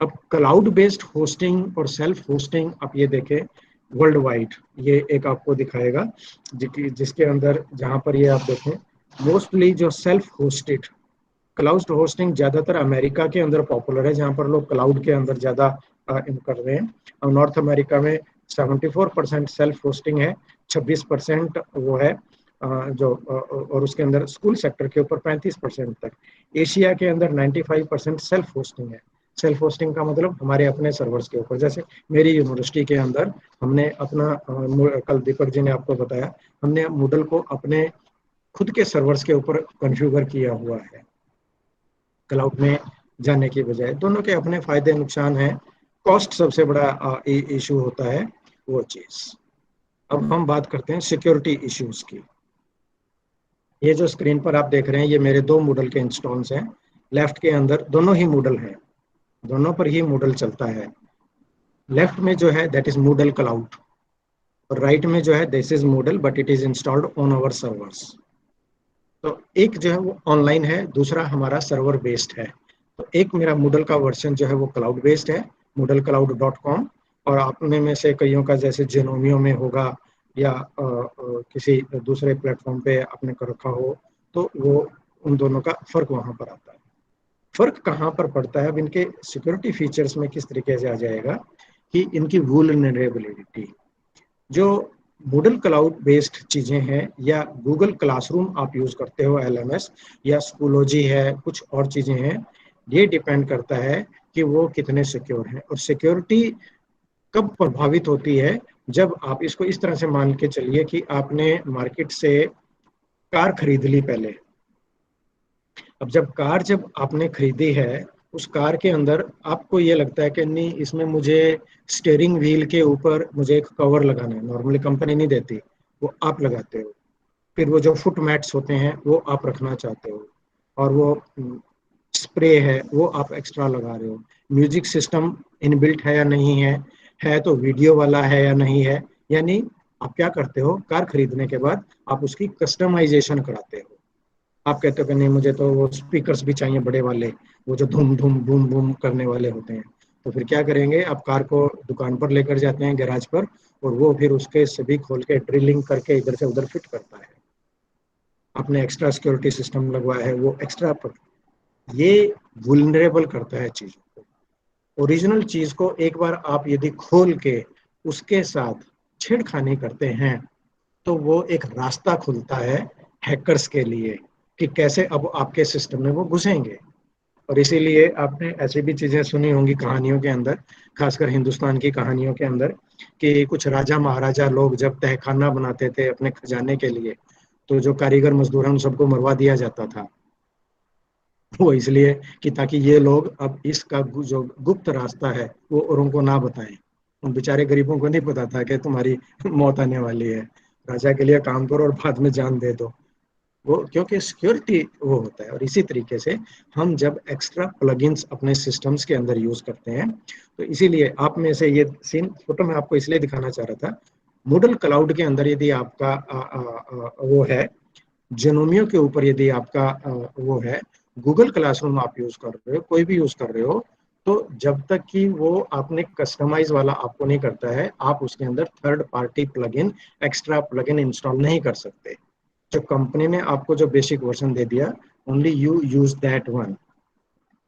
अब क्लाउड बेस्ड होस्टिंग और सेल्फ होस्टिंग आप ये देखें वर्ल्ड वाइड, ये एक आपको दिखाएगा जिसके अंदर जहाँ पर ये आप देखें मोस्टली जो सेल्फ होस्टेड क्लाउड होस्टिंग ज्यादातर अमेरिका के अंदर पॉपुलर है, जहाँ पर लोग क्लाउड के अंदर ज्यादा कर रहे हैं। और नॉर्थ अमेरिका में 74% सेल्फ होस्टिंग है, 26% वो है और उसके अंदर स्कूल सेक्टर के ऊपर 35% तक। एशिया के अंदर 95% सेल्फ होस्टिंग है। सेल्फ होस्टिंग का मतलब हमारे अपने सर्वर्स के ऊपर, जैसे मेरी यूनिवर्सिटी के अंदर हमने अपना कल दीपक जी ने आपको बताया, हमने मूडल को अपने खुद के सर्वर्स के ऊपर कॉन्फ़िगर किया हुआ है क्लाउड में जाने की बजाय। दोनों के अपने फायदे नुकसान हैं, कॉस्ट सबसे बड़ा इशू होता है वो चीज। अब हम बात करते हैं सिक्योरिटी इश्यूज की। ये जो स्क्रीन पर आप देख रहे हैं ये मेरे दो मूडल के इंस्टॉल्स हैं, लेफ्ट के अंदर दोनों ही मूडल हैं, दोनों पर ही मूडल चलता है। लेफ्ट में जो है दैट इज मूडल क्लाउड, और राइट में जो है this is Moodle but it is installed on our servers. तो एक जो है वो ऑनलाइन है, दूसरा हमारा सर्वर बेस्ड है। तो एक मेरा मूडल का वर्जन जो है वो क्लाउड बेस्ड है, moodlecloud.com, और आपने में से कईयों का जैसे जेनोमियो में होगा या किसी दूसरे प्लेटफॉर्म पे आपने कर रखा हो, तो वो उन दोनों का फर्क वहां पर आता है। फर्क कहाँ पर पड़ता है? अब इनके सिक्योरिटी फीचर्स में किस तरीके से आ जाएगा कि इनकी वुलनरेबिलिटी, जो मूडल क्लाउड बेस्ड चीजें हैं या गूगल क्लासरूम आप यूज करते हो LMS, या स्कूलोजी है, कुछ और चीजें हैं, ये डिपेंड करता है कि वो कितने सिक्योर हैं। और सिक्योरिटी कब प्रभावित होती है? जब आप इसको इस तरह से मान के चलिए कि आपने मार्केट से कार खरीद ली पहले। अब जब आपने खरीदी है, उस कार के अंदर आपको ये लगता है कि नहीं, इसमें मुझे स्टीयरिंग व्हील के ऊपर मुझे एक कवर लगाना है, नॉर्मली कंपनी नहीं देती, वो आप लगाते हो। फिर वो जो फुट मैट्स होते हैं वो आप रखना चाहते हो, और वो स्प्रे है वो आप एक्स्ट्रा लगा रहे हो। म्यूजिक सिस्टम इनबिल्ट है या नहीं है तो वीडियो वाला है या नहीं है, यानी आप क्या करते हो, कार खरीदने के बाद आप उसकी कस्टमाइजेशन कराते हो। आप कहते हो कि नहीं मुझे तो वो स्पीकर्स भी चाहिए बड़े वाले, वो जो धूम धूम बूम बूम करने वाले होते हैं। तो फिर क्या करेंगे, आप कार को दुकान पर लेकर जाते हैं गैराज पर, और वो फिर उसके सभी खोल के ड्रिलिंग करके इधर से उधर फिट करता है। आपने एक्स्ट्रा सिक्योरिटी सिस्टम लगवाया है, वो एक्स्ट्रा पर ये वुलनरेबल करता है चीजों को। ओरिजिनल चीज को एक बार आप यदि खोल के उसके साथ छेड़खानी करते हैं तो वो एक रास्ता खुलता है हैकर्स के लिए कि कैसे अब आपके सिस्टम में वो घुसेंगे। और इसीलिए आपने ऐसी भी चीजें सुनी होंगी कहानियों के अंदर, खासकर हिंदुस्तान की कहानियों के अंदर, कि कुछ राजा महाराजा लोग जब तहखाना बनाते थे अपने खजाने के लिए, तो जो कारीगर मजदूर हैं उन सबको मरवा दिया जाता था। वो इसलिए कि ताकि ये लोग अब इसका जो गुप्त रास्ता है वो औरों को ना बताएं। उन बेचारे गरीबों को नहीं पता था कि तुम्हारी मौत आने वाली है, राजा के लिए काम करो और बाद में जान दे दो, वो क्योंकि सिक्योरिटी वो होता है। और इसी तरीके से हम जब एक्स्ट्रा प्लगइन्स अपने सिस्टम्स के अंदर यूज करते हैं, तो इसीलिए आप में से ये सीन फोटो में आपको इसलिए दिखाना चाह रहा था, मूडल क्लाउड के अंदर यदि आपका वो है, जेनोमियो के ऊपर यदि आपका वो है, गूगल क्लासरूम आप यूज कर रहे हो, कोई भी यूज कर रहे हो, तो जब तक कि वो आपने कस्टमाइज वाला आपको नहीं करता है, आप उसके अंदर third party plugin, extra plugin install नहीं कर सकते। जो कंपनी ने आपको जो बेसिक वर्जन दे दिया, only you use that one.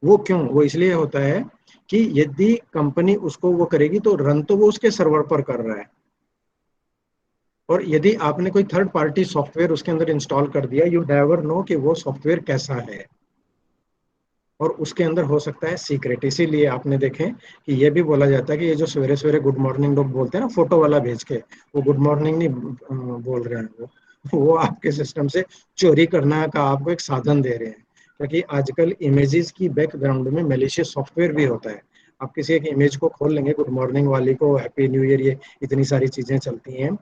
वो क्यों? वो इसलिए होता है कि यदि कंपनी उसको वो करेगी तो रन तो वो उसके सर्वर पर कर रहा है, और यदि आपने कोई थर्ड पार्टी सॉफ्टवेयर उसके अंदर इंस्टॉल कर दिया, यू नेवर नो कि वो सॉफ्टवेयर कैसा है, और उसके अंदर हो सकता है सीक्रेट। इसीलिए आपने देखें कि ये भी बोला जाता है कि ये जो सवेरे सवेरे गुड मॉर्निंग लोग बोलते हैं ना फोटो वाला भेज के, वो गुड मॉर्निंग नहीं बोल रहे हैं, वो आपके सिस्टम से चोरी करना का आपको एक साधन दे रहे हैं। क्योंकि आजकल इमेजेस की बैकग्राउंड में मैलिशियस सॉफ्टवेयर भी होता है। आप किसी एक इमेज को खोल लेंगे, गुड मॉर्निंग वाली को हैप्पी न्यू ईयर, ये इतनी सारी चीजें चलती हैं।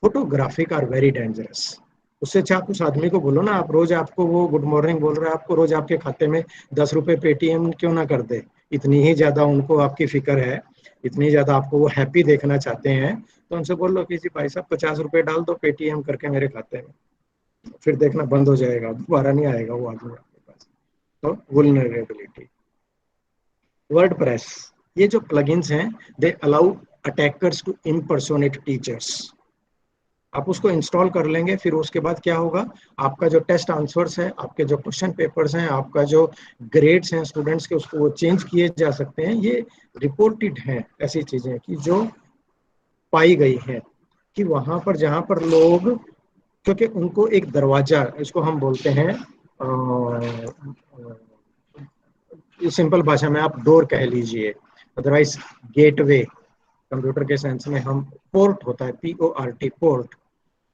Photographic are very dangerous. उससे अच्छा आप उस आदमी को बोलो ना, आप रोज, आपको वो गुड मॉर्निंग बोल रहा है, आपको रोज आपके खाते में 10 रुपए पेटीएम क्यों ना कर दे, इतनी ही ज्यादा उनको आपकी फिक्र है, इतनी ज्यादा आपको वो हैप्पी देखना चाहते हैं, तो उनसे बोल लो कि जी भाई साहब 50 रुपए डाल दो पेटीएम करके मेरे खाते में, फिर देखना बंद हो जाएगा, दोबारा नहीं आएगा वो आदमी आपके पास। तो वुल्नरेबिलिटी। वर्डप्रेस, ये जो प्लगइन्स हैं, they allow attackers to impersonate teachers. आप उसको इंस्टॉल कर लेंगे, फिर उसके बाद क्या होगा, आपका जो टेस्ट आंसर्स है, आपके जो क्वेश्चन पेपर्स हैं, आपका जो ग्रेड्स हैं स्टूडेंट्स के, उसको वो चेंज किए जा सकते हैं। ये रिपोर्टेड हैं ऐसी चीजें कि जो पाई गई हैं कि वहां पर जहां पर लोग, क्योंकि उनको एक दरवाजा, इसको हम बोलते हैं सिंपल भाषा में आप डोर कह लीजिए, अदरवाइज गेटवे, कंप्यूटर के सेंस में हम पोर्ट होता है, PORT पोर्ट,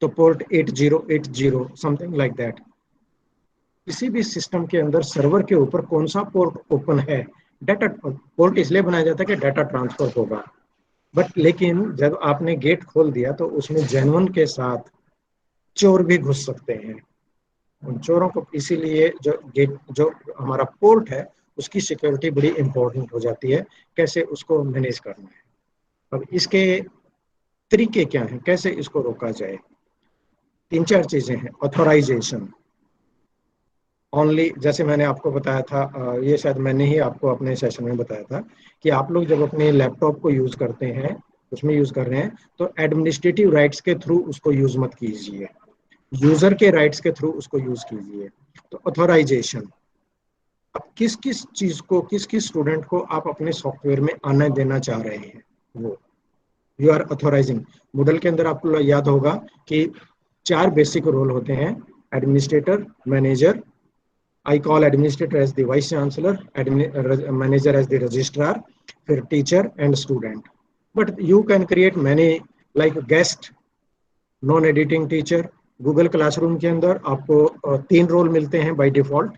तो पोर्ट 8080 समथिंग लाइक दैट। किसी भी सिस्टम के अंदर सर्वर के ऊपर कौन सा पोर्ट ओपन है, डाटा पोर्ट इसलिए बनाया जाता है कि डाटा ट्रांसफर होगा। बट लेकिन जब आपने गेट खोल दिया तो उसमें जेन्युइन के साथ चोर भी घुस सकते हैं। उन चोरों को, इसीलिए जो गेट, जो हमारा पोर्ट है, उसकी सिक्योरिटी बड़ी इंपॉर्टेंट हो जाती है, कैसे उसको मैनेज करना है। अब इसके तरीके क्या हैं, कैसे इसको रोका जाए? 3-4 चीजें हैं। ऑथोराइजेशन, ओनली, जैसे मैंने आपको बताया था, ये शायद मैंने ही आपको अपने सेशन में बताया था कि आप लोग जब अपने लैपटॉप को यूज करते हैं, उसमें यूज कर रहे हैं, तो एडमिनिस्ट्रेटिव राइट्स के थ्रू उसको यूज मत कीजिए, यूजर के राइट्स के थ्रू उसको यूज कीजिए। तो ऑथोराइजेशन, अब किस किस चीज को, किस किस स्टूडेंट को आप अपने सॉफ्टवेयर में आने देना चाह रहे हैं, वो यू आर ऑथोराइजिंग। मूडल के अंदर आपको याद होगा कि 4 बेसिक रोल होते हैं, administrator, manager, I call administrator as the vice chancellor, manager as the registrar, फिर teacher and student. But you can create many like guest, non editing teacher. Google Classroom के अंदर आपको 3 रोल मिलते हैं by default.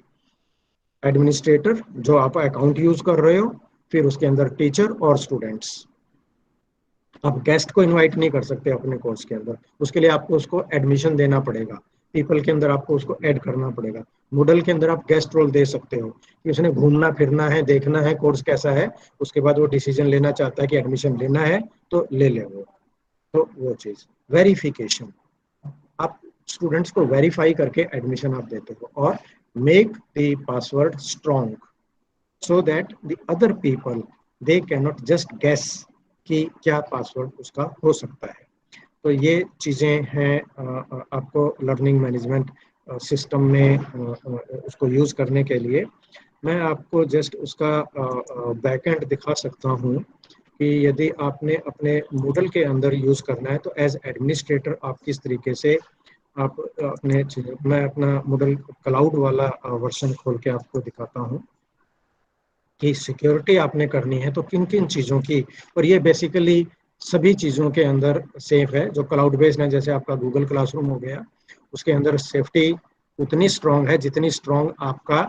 Administrator, जो आप account use कर रहे हो, फिर उसके अंदर टीचर और स्टूडेंट्स। आप गेस्ट को इनवाइट नहीं कर सकते अपने कोर्स के अंदर, उसके लिए आपको उसको एडमिशन देना पड़ेगा, पीपल के अंदर आपको उसको ऐड करना पड़ेगा। मूडल के अंदर आप गेस्ट रोल दे सकते हो कि उसने घूमना फिरना है, देखना है कोर्स कैसा है, उसके बाद वो डिसीजन लेना चाहता है कि एडमिशन लेना है तो ले ले वो। तो वो चीज, वेरिफिकेशन, आप स्टूडेंट्स को वेरीफाई करके एडमिशन आप देते हो, और make the password strong so that the other people they can not just guess कि क्या पासवर्ड उसका हो सकता है। तो ये चीज़ें हैं आपको लर्निंग मैनेजमेंट सिस्टम में उसको यूज़ करने के लिए। मैं आपको जस्ट उसका बैकएंड दिखा सकता हूँ कि यदि आपने अपने मूडल के अंदर यूज़ करना है तो एज एडमिनिस्ट्रेटर आप किस तरीके से आप अपने, मैं अपना मूडल क्लाउड वाला वर्जन खोल के आपको दिखाता हूँ कि सिक्योरिटी आपने करनी है तो किन किन चीज़ों की, और ये बेसिकली सभी चीज़ों के अंदर सेफ है जो क्लाउड बेस्ड है। जैसे आपका गूगल क्लासरूम हो गया, उसके अंदर सेफ्टी उतनी स्ट्रांग है जितनी स्ट्रांग आपका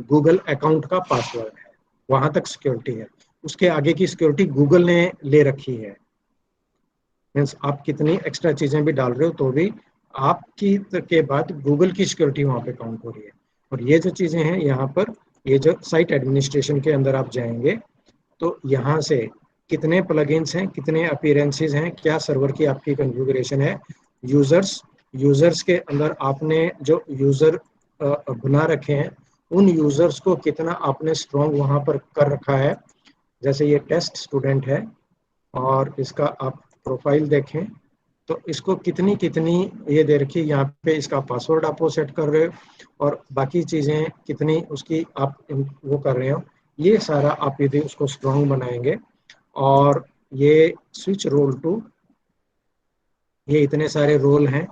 गूगल अकाउंट का पासवर्ड है, वहां तक सिक्योरिटी है। उसके आगे की सिक्योरिटी गूगल ने ले रखी है। मीन्स आप कितनी एक्स्ट्रा चीजें भी डाल रहे हो तो भी आपकी के बाद गूगल की सिक्योरिटी वहां पे काउंट हो रही है। और ये जो चीजें हैं यहाँ पर, ये जो साइट एडमिनिस्ट्रेशन के अंदर आप जाएंगे तो यहाँ से कितने प्लगइन्स हैं, कितने अपीयरेंसेस हैं, क्या सर्वर की आपकी कॉन्फ़िगरेशन है, यूजर्स के अंदर आपने जो यूजर बना रखे हैं उन यूजर्स को कितना आपने स्ट्रॉन्ग वहां पर कर रखा है। जैसे ये टेस्ट स्टूडेंट है और इसका आप प्रोफाइल देखें तो इसको कितनी कितनी ये दे रखी, यहाँ पे इसका पासवर्ड आप वो सेट कर रहे हो और बाकी चीजें कितनी उसकी आप वो कर रहे हो, ये सारा आप यदि उसको स्ट्रॉन्ग बनाएंगे। और ये स्विच रोल टू, ये इतने सारे रोल हैं,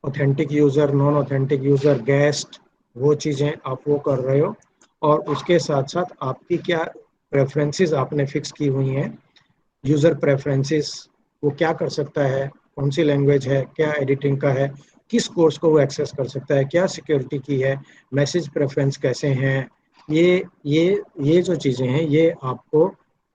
authentic user, non authentic user, guest, वो चीजें आप वो कर रहे हो। और उसके साथ साथ आपकी क्या प्रेफरेंसेस आपने फिक्स की हुई हैं, यूजर प्रेफरेंसेस, वो क्या कर सकता है, कौन सी लैंग्वेज है, क्या एडिटिंग का है, किस कोर्स को वो एक्सेस कर सकता है, क्या सिक्योरिटी की है, मैसेज प्रेफरेंस कैसे हैं, ये जो चीज़ें हैं ये आपको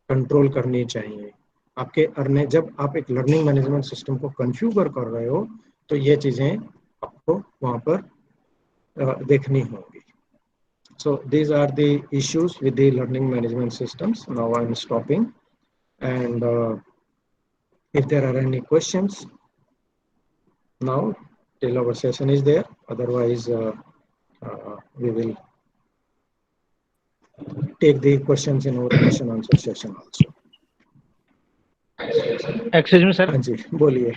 कंट्रोल करनी चाहिए। आपके अर्ने जब आप एक लर्निंग मैनेजमेंट सिस्टम को कॉन्फ़िगर कर रहे हो तो ये चीज़ें आपको वहाँ पर देखनी होंगी। So these are the issues with the learning management systems. Now I'm stopping, and if there are any questions now till our session is there, otherwise we will take the questions in our question answer session also. Excuse me sir. हाँ जी बोलिए।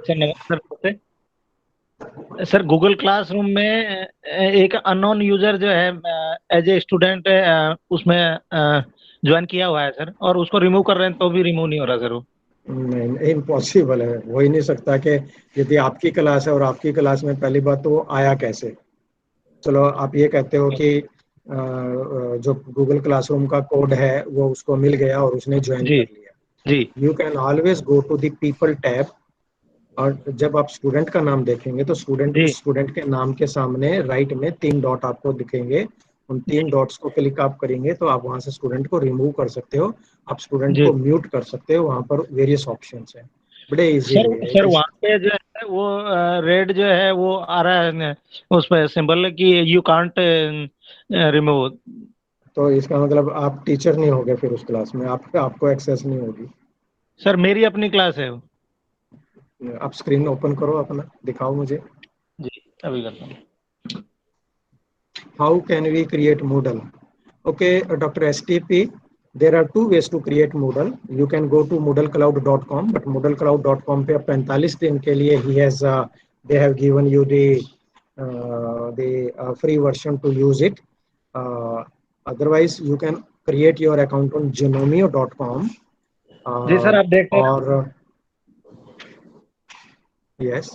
Sir नमस्कार। Sir Google classroom में एक unknown user जो है as a student उसमें join किया हुआ है सर, और उसको रिमूव कर रहे हैं तो भी रिमूव नहीं हो रहा सर वो। नहीं, इम्पॉसिबल है, हो ही नहीं सकता कि यदि आपकी क्लास है और आपकी क्लास में पहली बात तो वो आया कैसे। चलो आप ये कहते हो कि जो गूगल क्लासरूम का कोड है वो उसको मिल गया और उसने ज्वाइन कर लिया जी। You can always go to the people tab, और जब आप स्टूडेंट का नाम देखेंगे तो स्टूडेंट के नाम के सामने राइट में 3 डॉट आपको दिखेंगे। उन 3 डॉट्स को क्लिक आप करेंगे तो आप वहां से स्टूडेंट को रिमूव कर सकते हो, आप स्टूडेंट को म्यूट कर सकते हो। वहां पर वेरियस ऑप्शंस हैं, बड़े इजी है। सर वहाँ पे जो है वो रेड जो है वो आ रहा है उस पर सिंबल कि यू कांट रिमूव। तो इसका मतलब आप टीचर नहीं होगे फिर उस क्लास में, आपको एक्सेस नहीं होगी। सर मेरी अपनी क्लास है वो। आप स्क्रीन ओपन करो अपना, दिखाओ मुझे। जी अभी करता हूँ। How can we create Moodle? Okay, Dr. STP, there are 2 ways to create Moodle. You can go to moodlecloud.com, but moodlecloud.com पे 45 दिन के लिए they have given you the free version to use it. Otherwise, you can create your account on genomio.com. जी sir आप देख रहे हैं और yes,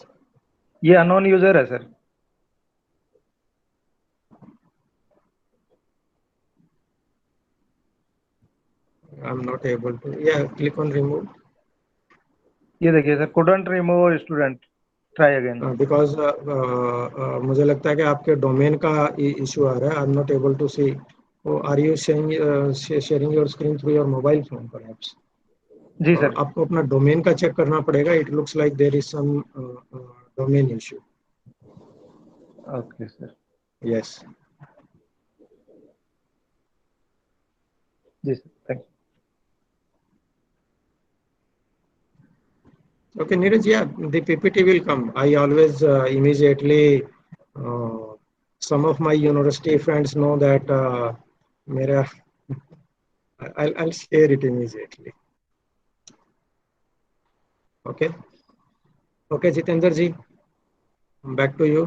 ये अननोन यूजर है sir. I'm not able to. Yeah, click on remove. ये देखिए sir, couldn't remove student, try again. Because मुझे लगता है कि आपके डोमेन का इशू आ रहा है। I am not able to see. Are you sharing your screen through your mobile phone perhaps? जी सर। आपको अपना डोमेन का चेक करना पड़ेगा। It looks like there is some domain issue. Okay sir. Yes जी sir, thank you. Okay, Neeraj, yeah, the PPT will come. I always immediately, some of my university friends know that I'll share it immediately. Okay, okay, Jitendra ji, back to you.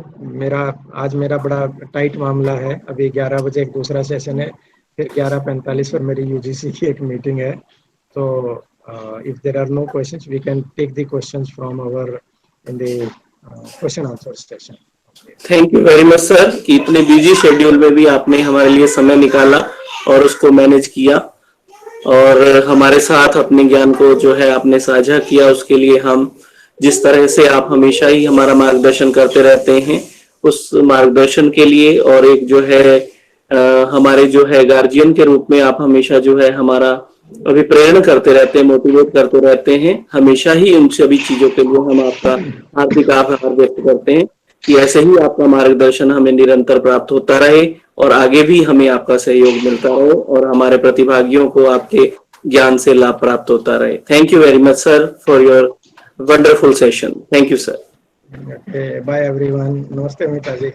आज मेरा बड़ा tight मामला है। अभी 11 बजे एक दूसरा session है, फिर 11:45 पर मेरी UGC की एक मीटिंग है। तो if there are no questions, we can take the questions from our in the question answer session. Thank you very much sir कि इतने बिजी शेड्यूल में भी आपने हमारे लिए समय निकाला और उसको मैनेज किया और हमारे साथ अपने ज्ञान को जो है आपने साझा किया। उसके लिए हम जिस तरह से आप हमेशा ही हमारा मार्गदर्शन करते रहते हैं उस मार्गदर्शन के लिए, और एक जो है हमारे जो है गार्जियन के रूप में आप हमेशा जो है हमारा अभिप्रेरण करते रहते हैं, मोटिवेट करते रहते हैं। हमेशा ही उन सभी चीजों के लिए हम आपका हार्दिक आभार व्यक्त करते हैं कि ऐसे ही आपका मार्गदर्शन हमें निरंतर प्राप्त होता रहे और आगे भी हमें आपका सहयोग मिलता रहे और हमारे प्रतिभागियों को आपके ज्ञान से लाभ प्राप्त होता रहे। Thank you very much sir for your wonderful session. Thank you sir. Bye everyone. नमस्ते मीता जी।